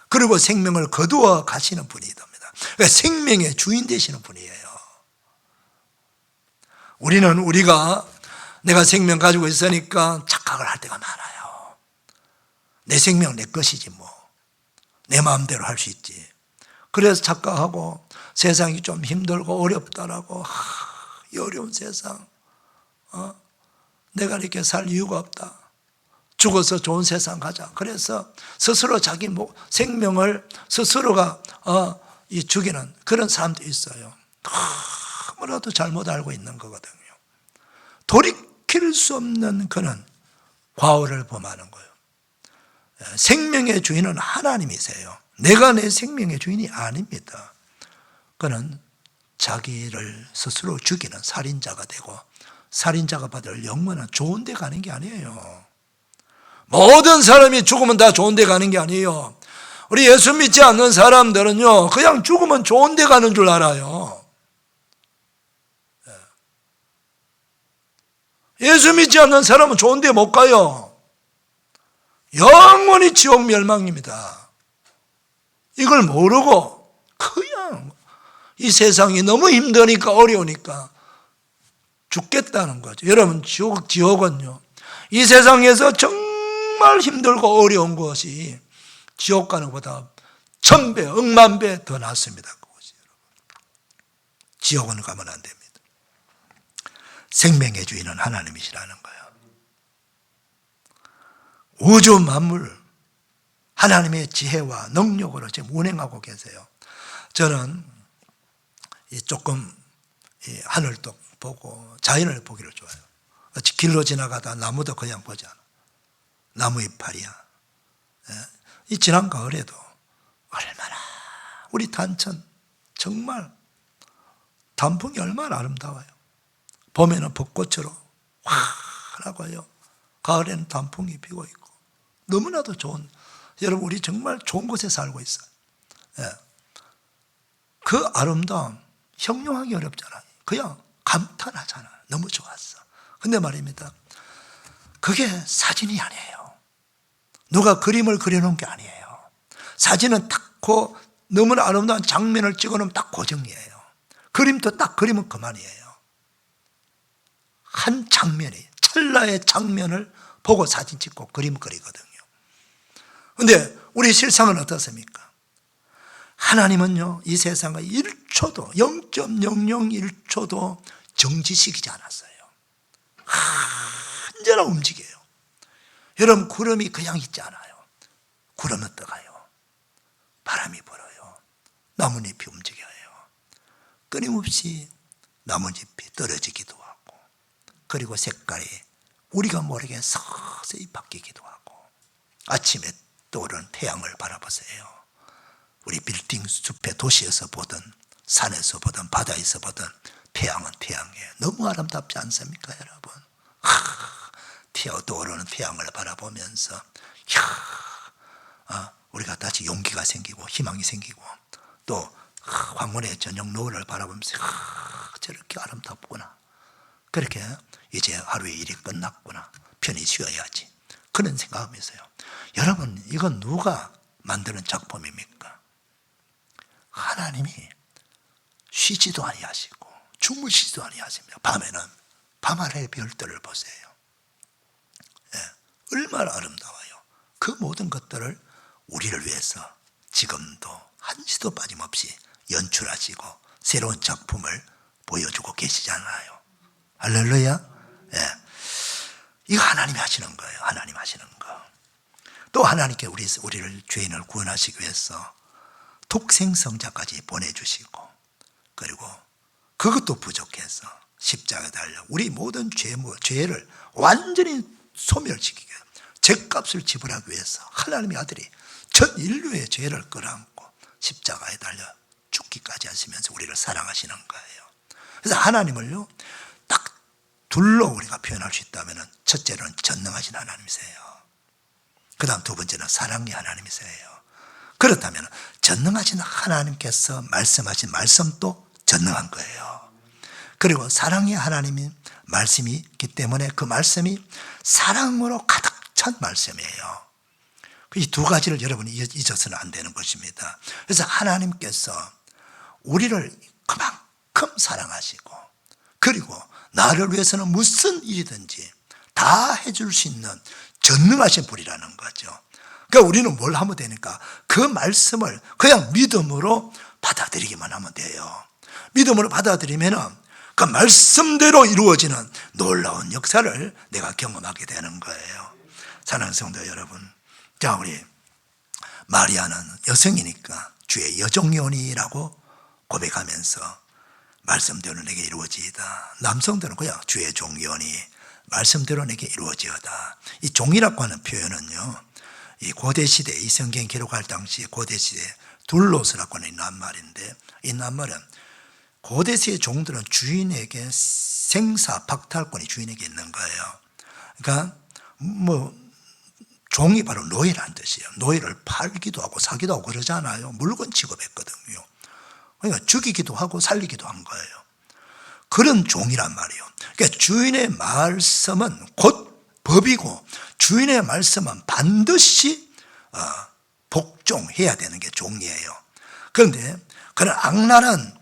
Speaker 1: 그리고 생명을 거두어 가시는 분이 됩니다. 그러니까 생명의 주인 되시는 분이에요. 우리가 내가 생명 가지고 있으니까 착각을 할 때가 많아요. 내 생명 내 것이지 뭐. 내 마음대로 할 수 있지. 그래서 착각하고 세상이 좀 힘들고 어렵다라고, 이 어려운 세상, 내가 이렇게 살 이유가 없다. 죽어서 좋은 세상 가자. 그래서 스스로 자기 생명을 스스로가 죽이는 그런 사람도 있어요. 너무나도 잘못 알고 있는 거거든요. 돌이킬 수 없는 그는 과오를 범하는 거예요. 생명의 주인은 하나님이세요. 내가 내 생명의 주인이 아닙니다. 그는 자기를 스스로 죽이는 살인자가 되고, 살인자가 받을 영원한 좋은 데 가는 게 아니에요. 모든 사람이 죽으면 다 좋은 데 가는 게 아니에요. 우리 예수 믿지 않는 사람들은요, 그냥 죽으면 좋은 데 가는 줄 알아요. 예수 믿지 않는 사람은 좋은 데 못 가요. 영원히 지옥 멸망입니다. 이걸 모르고 그냥 이 세상이 너무 힘드니까 어려우니까 죽겠다는 거죠. 여러분, 지옥은요, 이 세상에서 정말 힘들고 어려운 것이 지옥 가는 것보다 1000배, 억만 배 더 낫습니다. 그것이. 지옥은 가면 안 됩니다. 생명의 주인은 하나님이시라는 거예요. 우주 만물 하나님의 지혜와 능력으로 지금 운행하고 계세요. 저는 조금 하늘도 보고 자연을 보기를 좋아해요. 길로 지나가다 나무도 그냥 보지 않아. 나무 이파리야. 이 지난 가을에도 얼마나 우리 단천 정말 단풍이 얼마나 아름다워요. 봄에는 벚꽃으로 환하고요. 가을에는 단풍이 피고 있고 너무나도 좋은, 여러분 우리 정말 좋은 곳에 살고 있어요. 그 아름다움 형용하기 어렵잖아요. 그냥 감탄하잖아요. 너무 좋았어. 근데 말입니다, 그게 사진이 아니에요. 누가 그림을 그려놓은 게 아니에요. 사진은 딱 너무나 아름다운 장면을 찍어놓으면 딱 고정이에요. 그림도 딱 그리면 그만이에요. 한 장면이, 찰나의 장면을 보고 사진 찍고 그림 그리거든요. 그런데 우리 실상은 어떻습니까? 하나님은요, 이 세상을 1초도 0.001초도 정지시키지 않았어요. 언제나 움직여요. 여러분, 구름이 그냥 있지 않아요. 구름은 떠가요. 바람이 불어요. 나뭇잎이 움직여요. 끊임없이 나뭇잎이 떨어지기도 하고, 그리고 색깔이 우리가 모르게 서서히 바뀌기도 하고, 아침에 떠오르는 태양을 바라보세요. 우리 빌딩 숲의 도시에서 보든 산에서 보든 바다에서 보든 태양은 태양이에요. 너무 아름답지 않습니까, 여러분? 떠오르는 태양을 바라보면서 우리가 다시 용기가 생기고 희망이 생기고, 또 황혼의 저녁 노을을 바라보면서 저렇게 아름답구나, 그렇게 이제 하루의 일이 끝났구나, 편히 쉬어야지, 그런 생각하면서요. 여러분, 이건 누가 만드는 작품입니까? 하나님이 쉬지도 아니하시고 주무시지도 아니하십니다. 밤에는 밤하늘의 별들을 보세요. 얼마나 아름다워요. 그 모든 것들을 우리를 위해서 지금도 한시도 빠짐없이 연출하시고 새로운 작품을 보여주고 계시잖아요. 할렐루야. 이거 하나님이 하시는 거예요. 하나님 하시는 거. 또 하나님께 우리를 죄인을 구원하시기 위해서 독생성자까지 보내주시고, 그리고 그것도 부족해서 십자가에 달려 우리 모든 죄를 완전히 소멸시키게, 죄값을 지불하기 위해서 하나님의 아들이 전 인류의 죄를 끌어안고 십자가에 달려 죽기까지 하시면서 우리를 사랑하시는 거예요. 그래서 하나님을요, 딱 둘로 우리가 표현할 수 있다면, 첫째로는 전능하신 하나님이세요. 그 다음 두 번째는 사랑의 하나님이세요. 그렇다면 전능하신 하나님께서 말씀하신 말씀도 전능한 거예요. 그리고 사랑의 하나님이 말씀이 있기 때문에 그 말씀이 사랑으로 가득 찬 말씀이에요. 이 두 가지를 여러분이 잊어서는 안 되는 것입니다. 그래서 하나님께서 우리를 그만큼 사랑하시고, 그리고 나를 위해서는 무슨 일이든지 다 해줄 수 있는 전능하신 분이라는 거죠. 그러니까 우리는 뭘 하면 되니까 그 말씀을 그냥 믿음으로 받아들이기만 하면 돼요. 믿음으로 받아들이면 그 말씀대로 이루어지는 놀라운 역사를 내가 경험하게 되는 거예요. 사랑하는 성도 여러분, 자, 우리 마리아는 여성이니까 주의 여종이오니라고 고백하면서 말씀대로 내게 이루어지이다. 남성들은 그냥 주의 종이오니 말씀대로 내게 이루어지어다. 이 종이라고 하는 표현은요, 이 고대시대, 이 성경 기록할 당시 고대시대 둘로스라고 하는 낱말인데, 이 낱말은 고대시의 종들은 주인에게 생사 박탈권이 주인에게 있는 거예요. 그러니까 종이 바로 노예라는 뜻이에요. 노예를 팔기도 하고 사기도 하고 그러잖아요. 물건 취급했거든요. 그러니까 죽이기도 하고 살리기도 한 거예요. 그런 종이란 말이에요. 그러니까 주인의 말씀은 곧 법이고, 주인의 말씀은 반드시 복종해야 되는 게 종이에요. 그런데 그런 악랄한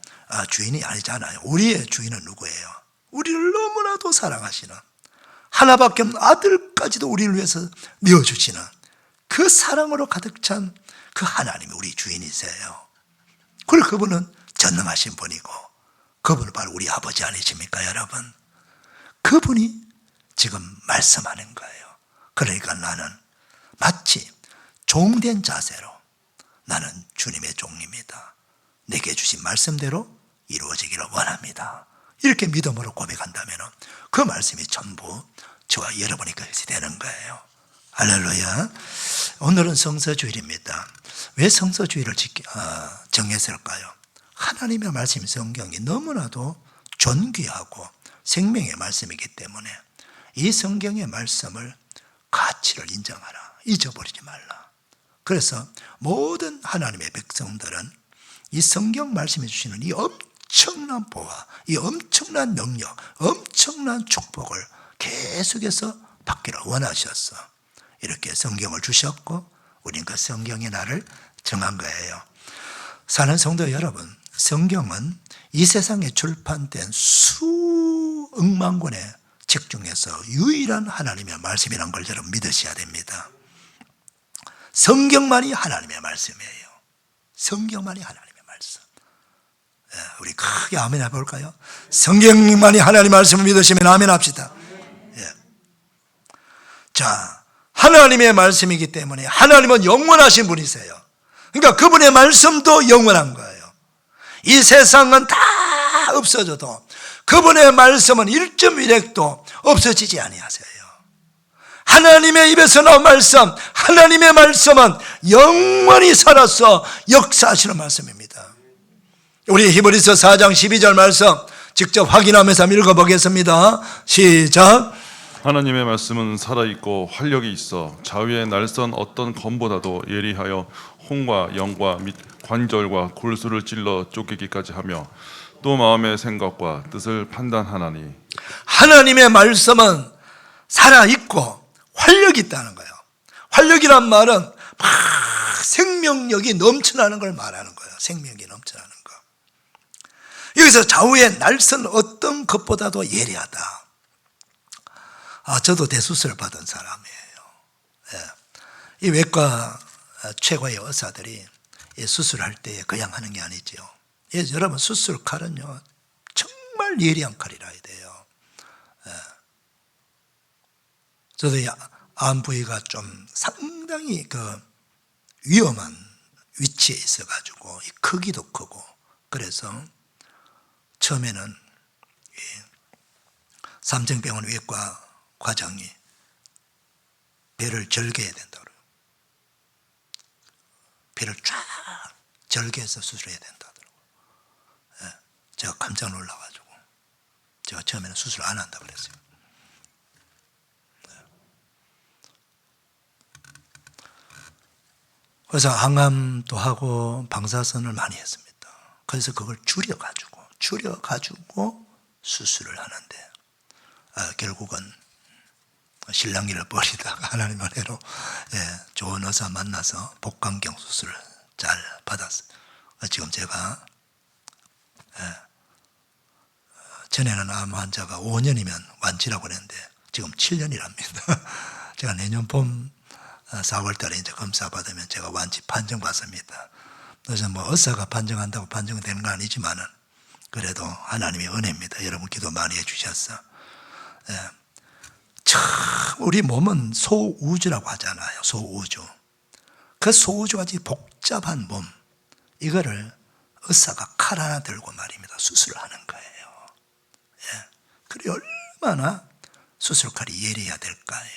Speaker 1: 주인이 아니잖아요. 우리의 주인은 누구예요? 우리를 너무나도 사랑하시는, 하나밖에 없는 아들까지도 우리를 위해서 내어주시는 그 사랑으로 가득 찬 그 하나님이 우리 주인이세요. 그리고 그분은 전능하신 분이고, 그분은 바로 우리 아버지 아니십니까, 여러분? 그분이 지금 말씀하는 거예요. 그러니까 나는 마치 종된 자세로, 나는 주님의 종입니다, 내게 주신 말씀대로 이루어지기를 원합니다, 이렇게 믿음으로 고백한다면 그 말씀이 전부 저와 여러분이 것이 되는 거예요. 할렐루야. 오늘은 성서주일입니다. 왜 성서주일을 정했을까요? 하나님의 말씀, 성경이 너무나도 존귀하고 생명의 말씀이기 때문에 이 성경의 말씀을 가치를 인정하라, 잊어버리지 말라. 그래서 모든 하나님의 백성들은 이 성경 말씀해 주시는 이 엄청난 보화, 이 엄청난 능력, 엄청난 축복을 계속해서 받기를 원하셨어. 이렇게 성경을 주셨고, 우리는 그 성경의 날을 정한 거예요. 사는 성도 여러분, 성경은 이 세상에 출판된 수억만 권의 책 중에서 유일한 하나님의 말씀이라는 걸 여러분 믿으셔야 됩니다. 성경만이 하나님의 말씀이에요. 성경만이 하나님의 말씀. 우리 크게 아멘 해볼까요? 성경만이 하나님의 말씀을 믿으시면 아멘 합시다. 자, 하나님의 말씀이기 때문에 하나님은 영원하신 분이세요. 그러니까 그분의 말씀도 영원한 거예요. 이 세상은 다 없어져도 그분의 말씀은 1.1핵도 없어지지 아니하세요. 하나님의 입에서 나온 말씀, 하나님의 말씀은 영원히 살아서 역사하시는 말씀입니다. 우리 히브리서 4장 12절 말씀 직접 확인하면서 한번 읽어보겠습니다. 시작.
Speaker 2: 하나님의 말씀은 살아있고 활력이 있어 자위의 날선 어떤 검보다도 예리하여 혼과 영과 및 관절과 골수를 찔러 쪼개기까지 하며 또 마음의 생각과 뜻을 판단하나니.
Speaker 1: 하나님의 말씀은 살아있고 활력이 있다는 거예요. 활력이란 말은 막 생명력이 넘쳐나는 걸 말하는 거예요. 생명력이 넘쳐나는 거. 여기서 좌우의 날선 어떤 것보다도 예리하다. 저도 대수술을 받은 사람이에요. 이 외과 최고의 의사들이 수술할 때 그냥 하는 게 아니죠. 여러분 수술 칼은요 정말 예리한 칼이라 해야 돼요. 저도 암 부위가 좀 상당히 위험한 위치에 있어가지고 크기도 크고 그래서 처음에는 삼성병원 외과 과장이 배를 절개해야 된다 그래요. 배를 쫙 절개해서 수술해야 된다 하더라고요. 제가 깜짝 놀라가지고 제가 처음에는 수술 안 한다 그랬어요. 그래서 항암도 하고 방사선을 많이 했습니다. 그래서 그걸 줄여가지고 수술을 하는데 결국은 신랑이를 버리다가 하나님 은혜로 좋은 의사 만나서 복강경 수술을 잘 받았어요. 지금 제가 전에는 암 환자가 5년이면 완치라고 그랬는데 지금 7년이랍니다. 제가 내년 봄 4월 달에 이제 검사 받으면 제가 완치 판정받습니다. 그래서 의사가 판정한다고 판정되는 건 아니지만은 그래도 하나님의 은혜입니다. 여러분 기도 많이 해주셨어. 참 우리 몸은 소우주라고 하잖아요. 소우주. 그 소우주같이 복잡한 몸 이거를 의사가 칼 하나 들고 말입니다. 수술을 하는 거예요. 그래 얼마나 수술칼이 예리해야 될까요?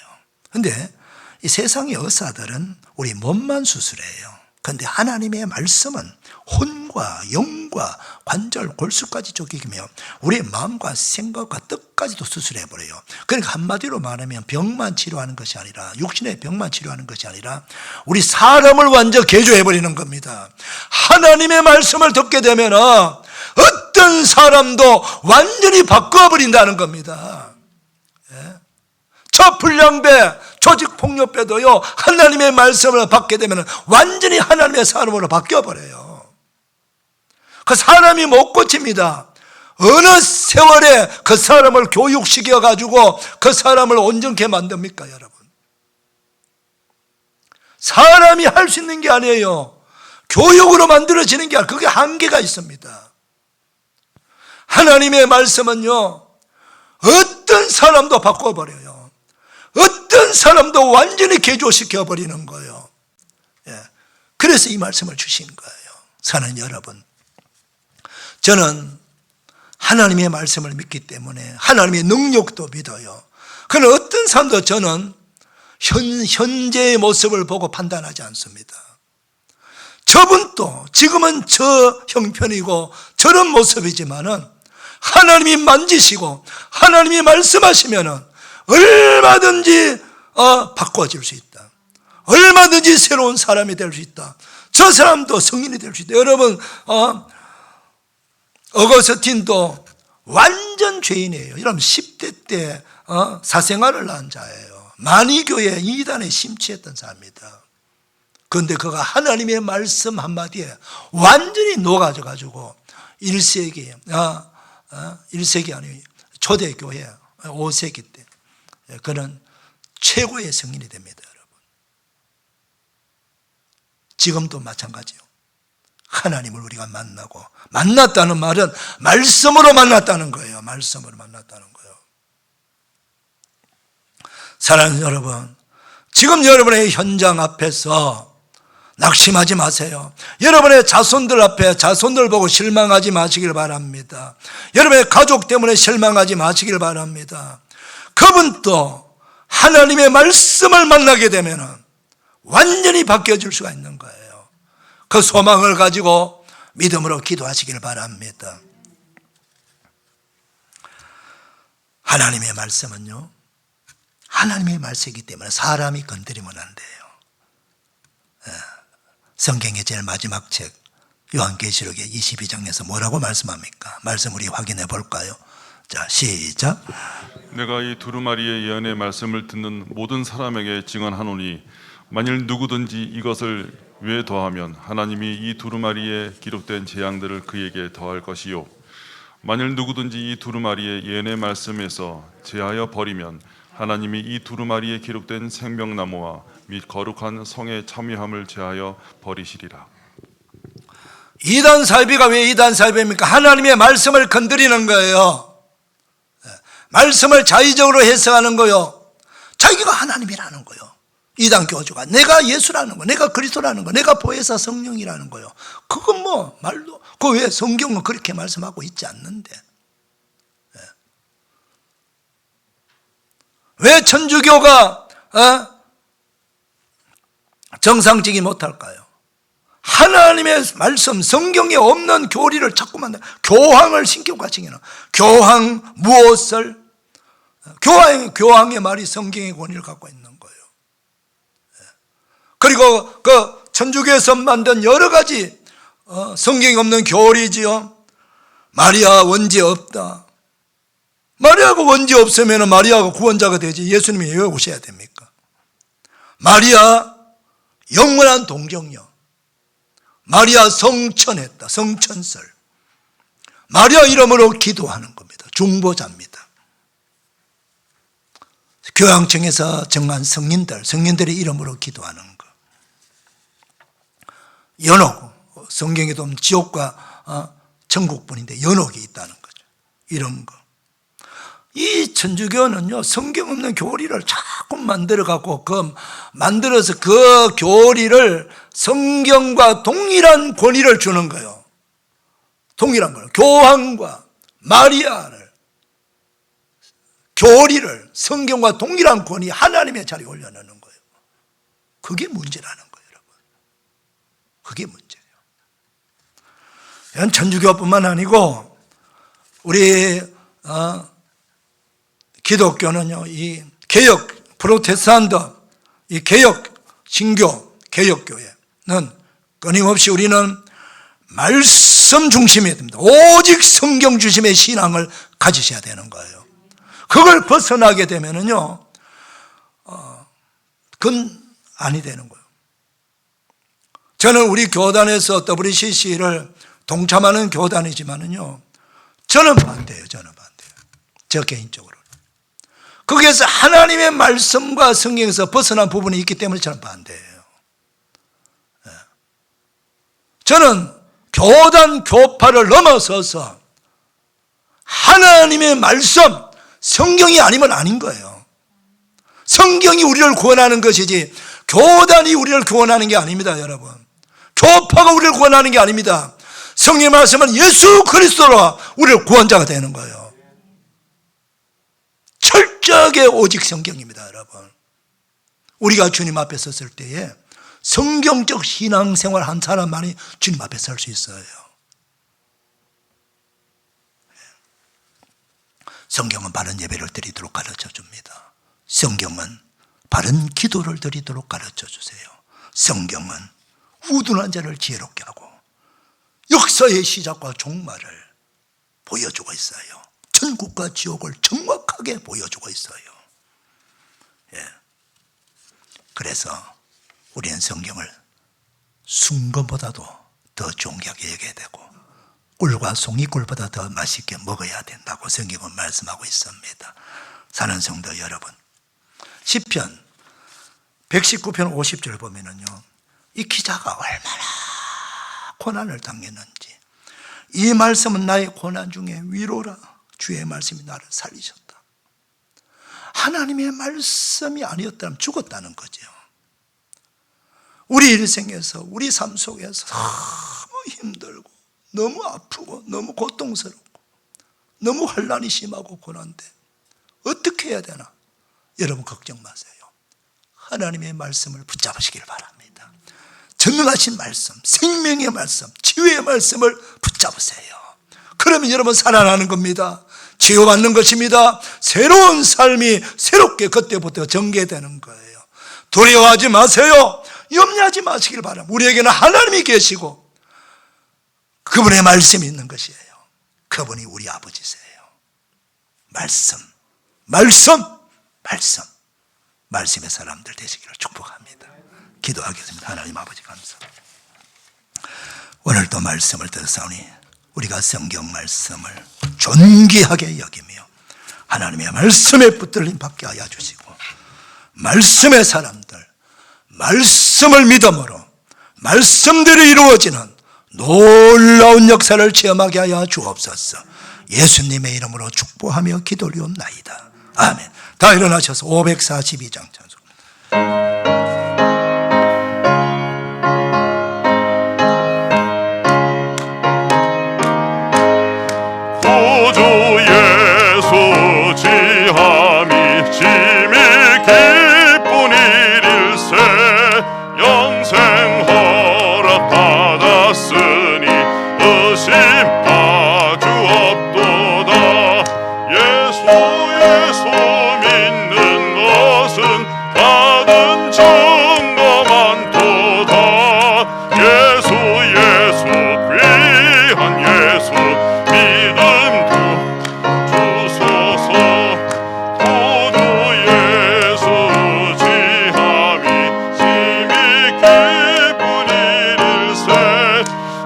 Speaker 1: 근데 이 세상의 의사들은 우리 몸만 수술해요. 그런데 하나님의 말씀은 혼과 영과 관절, 골수까지 쪼개기며 우리의 마음과 생각과 뜻까지도 수술해버려요. 그러니까 한마디로 말하면 병만 치료하는 것이 아니라 육신의 병만 치료하는 것이 아니라 우리 사람을 완전 개조해버리는 겁니다. 하나님의 말씀을 듣게 되면 어떤 사람도 완전히 바꿔버린다는 겁니다. 저 불량배, 조직폭력배도요 하나님의 말씀을 받게 되면 완전히 하나님의 사람으로 바뀌어버려요. 그 사람이 못 고칩니다. 어느 세월에 그 사람을 교육시켜가지고 그 사람을 온전케 만듭니까 여러분? 사람이 할 수 있는 게 아니에요. 교육으로 만들어지는 게 아니라 그게 한계가 있습니다. 하나님의 말씀은요 어떤 사람도 바꿔버려요. 어떤 사람도 완전히 개조시켜버리는 거예요. 그래서 이 말씀을 주신 거예요. 사는 여러분, 저는 하나님의 말씀을 믿기 때문에 하나님의 능력도 믿어요. 그러나 어떤 사람도 저는 현재의 모습을 보고 판단하지 않습니다. 저분도 지금은 저 형편이고 저런 모습이지만은 하나님이 만지시고 하나님이 말씀하시면은 얼마든지 바꿔질 수 있다. 얼마든지 새로운 사람이 될 수 있다. 저 사람도 성인이 될 수 있다. 여러분 어거스틴도 완전 죄인이에요. 여러분 10대 때 사생활을 한 자예요. 만이교회 이단에 심취했던 사람입니다. 그런데 그가 하나님의 말씀 한마디에 완전히 녹아져가지고 1세기 1세기 아니에요. 초대교회 5세기 때 그는 최고의 성인이 됩니다. 여러분 지금도 마찬가지요. 하나님을 우리가 만났다는 말은 말씀으로 만났다는 거예요. 말씀으로 만났다는 거예요. 사랑하는 여러분, 지금 여러분의 현장 앞에서 낙심하지 마세요. 여러분의 자손들 앞에 자손들 보고 실망하지 마시길 바랍니다. 여러분의 가족 때문에 실망하지 마시길 바랍니다. 그분도 하나님의 말씀을 만나게 되면 완전히 바뀌어질 수가 있는 거예요. 그 소망을 가지고 믿음으로 기도하시길 바랍니다. 하나님의 말씀은요, 하나님의 말씀이기 때문에 사람이 건드리면 안 돼요. 성경의 제일 마지막 책 요한계시록의 22장에서 뭐라고 말씀합니까? 말씀 우리 확인해 볼까요? 자, 시작.
Speaker 2: 내가 이 두루마리의 예언의 말씀을 듣는 모든 사람에게 증언하노니 만일 누구든지 이것을 외 더하면 하나님이 이 두루마리에 기록된 재앙들을 그에게 더할 것이요 만일 누구든지 이 두루마리의 예언의 말씀에서 제하여 버리면 하나님이 이 두루마리에 기록된 생명나무와 및 거룩한 성의 참여함을 제하여 버리시리라.
Speaker 1: 이단 살비가 왜 이단 살비입니까? 하나님의 말씀을 건드리는 거예요. 말씀을 자의적으로 해석하는 거요. 자기가 하나님이라는 거요. 이단 교주가 내가 예수라는 거, 내가 그리스도라는 거, 내가 보혜사 성령이라는 거요. 그건 뭐 말도 그 왜 성경은 그렇게 말씀하고 있지 않는데 왜 천주교가 정상적이 못할까요? 하나님의 말씀 성경에 없는 교리를 자꾸만 교황을 신격화시키는 교황 무엇을 교황의 말이 성경의 권위를 갖고 있는 거예요. 그리고 그 천주교에서 만든 여러 가지 성경에 없는 교리지요. 마리아 원죄 없다. 마리아가 원죄 없으면 마리아가 구원자가 되지 예수님이 왜 오셔야 됩니까? 마리아 영원한 동정녀. 마리아 성천했다. 성천설. 마리아 이름으로 기도하는 겁니다. 중보자입니다. 교황청에서 정한 성인들의 이름으로 기도하는 거. 연옥. 성경에도 보면 지옥과 천국뿐인데 연옥이 있다는 거죠. 이런 거. 이 천주교는요, 성경 없는 교리를 자꾸 만들어갖고, 만들어서 그 교리를 성경과 동일한 권위를 주는 거예요. 동일한 거예요. 교황과 마리아를, 교리를 성경과 동일한 권위 하나님의 자리에 올려놓는 거예요. 그게 문제라는 거예요, 여러분. 그게 문제예요. 이건 천주교뿐만 아니고, 우리, 기독교는요, 이 개혁, 프로테스탄트, 이 개혁, 신교, 개혁교회는 끊임없이 우리는 말씀 중심이어야 됩니다. 오직 성경 중심의 신앙을 가지셔야 되는 거예요. 그걸 벗어나게 되면은요, 그건 아니 되는 거예요. 저는 우리 교단에서 WCC를 동참하는 교단이지만은요, 저는 반대예요. 저 개인적으로. 거기에서 하나님의 말씀과 성경에서 벗어난 부분이 있기 때문에 저는 반대예요. 저는 교단 교파를 넘어서서 하나님의 말씀, 성경이 아니면 아닌 거예요. 성경이 우리를 구원하는 것이지 교단이 우리를 구원하는 게 아닙니다, 여러분. 교파가 우리를 구원하는 게 아닙니다. 성경의 말씀은 예수 그리스도로 우리를 구원자가 되는 거예요. 철저하게 오직 성경입니다, 여러분. 우리가 주님 앞에 섰을 때에 성경적 신앙생활 한 사람만이 주님 앞에 설 수 있어요. 성경은 바른 예배를 드리도록 가르쳐 줍니다. 성경은 바른 기도를 드리도록 가르쳐 주세요. 성경은 우둔한 자를 지혜롭게 하고 역사의 시작과 종말을 보여주고 있어요. 천국과 지옥을 정확하게 보여주고 있어요. 그래서 우리는 성경을 순금보다도 더 존귀하게 여겨야 되고 꿀과 송이꿀보다 더 맛있게 먹어야 된다고 성경은 말씀하고 있습니다. 사는 성도 여러분, 시편 119편 50절 보면은요, 이 기자가 얼마나 고난을 당했는지, 이 말씀은 나의 고난 중에 위로라. 주의 말씀이 나를 살리셨다. 하나님의 말씀이 아니었다면 죽었다는 거죠. 우리 일생에서, 우리 삶 속에서 너무 힘들고 너무 아프고 너무 고통스럽고 너무 환난이 심하고 고난데 어떻게 해야 되나? 여러분 걱정 마세요. 하나님의 말씀을 붙잡으시길 바랍니다. 전능하신 말씀, 생명의 말씀, 치유의 말씀을 붙잡으세요. 그러면 여러분 살아나는 겁니다. 치유받는 것입니다. 새로운 삶이 새롭게 그때부터 전개되는 거예요. 두려워하지 마세요. 염려하지 마시길 바랍니다. 우리에게는 하나님이 계시고 그분의 말씀이 있는 것이에요. 그분이 우리 아버지세요. 말씀, 말씀, 말씀. 말씀의 사람들 되시기를 축복합니다. 기도하겠습니다. 하나님 아버지 감사합니다. 오늘 또 말씀을 들었사오니 우리가 성경 말씀을 존귀하게 여기며 하나님의 말씀에 붙들림 받게 하여 주시고 말씀의 사람들, 말씀을 믿음으로 말씀대로 이루어지는 놀라운 역사를 체험하게 하여 주옵소서. 예수님의 이름으로 축복하며 기도 올리옵나이다. 아멘. 다 일어나셔서 542장 찬송.
Speaker 2: 구주 예수 지함이 심히 기쁜 일일세 영생 허락 받았으니 의심하주 없도다. 예수 믿는 것은 받은 증거 많도다. 예수 귀한 예수 믿음도 주소서. 구주 예수 지함이 심히 기쁜 일일세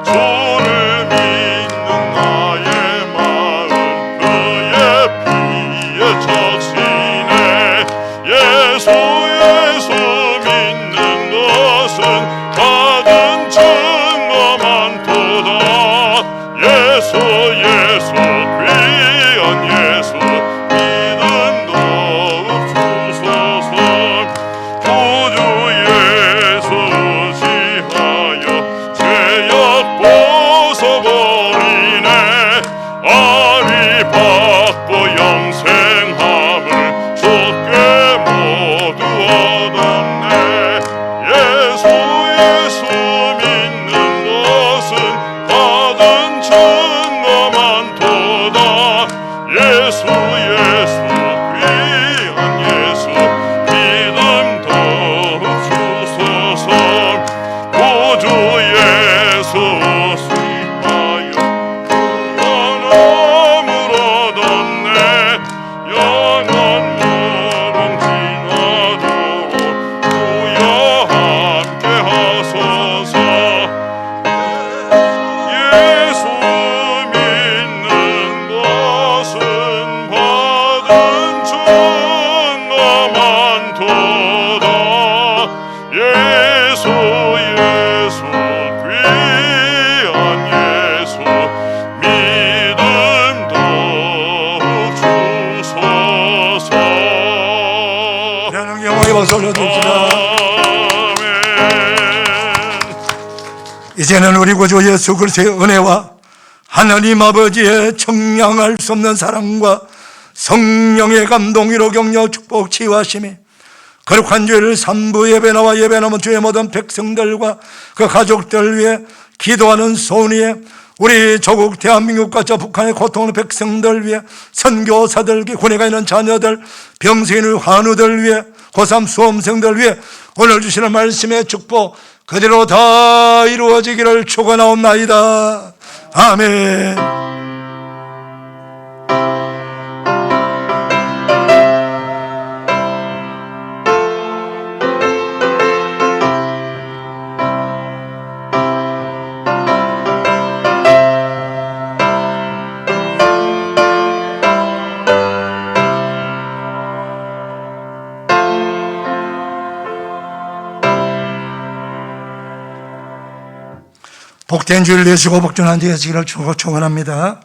Speaker 2: 주를 믿는 나의 마음 그의 피에 젖히네. 예수 믿는 것은 받은 증거 많도다. 예수 귀한 예수 믿음도 주소서. 구주 예수 지하여 죄악 벗어버리네. 아리 받고 영생함을 주께 모두 얻었네. 예수 믿는 것은 받은 증거 많도다. 예수 귀한 예수 믿음도 주소서. 구주 예수 수입하여 구원함을 얻었네. 영원 무릉 지나도록 주여 함께 하소서. 예수 믿는 것은 받은 증거 많도다. 예수 귀한 예수 믿음도 주소서.
Speaker 1: 하나님 영광의 박수 올려드립시다.
Speaker 2: 아멘.
Speaker 1: 이제는 우리 구주 예수 그리스도의 은혜와 하나님 아버지의 청량할 수 없는 사랑과 성령의 감동 위로 격려 축복 치유하심이 거룩한 주일 3부 예배 나와 예배 남은 주의 모든 백성들과 그 가족들 위해 기도하는 소원이에 우리 조국 대한민국과 저 북한의 고통하는 백성들 위해 선교사들, 군에 있는 자녀들, 병세인의 환우들 위해 고3 수험생들 위해 오늘 주시는 말씀의 축복 그대로 다 이루어지기를 축원하옵나이다. 아멘. 복된 주일 내시고 복전한 주 되시기를 축원합니다.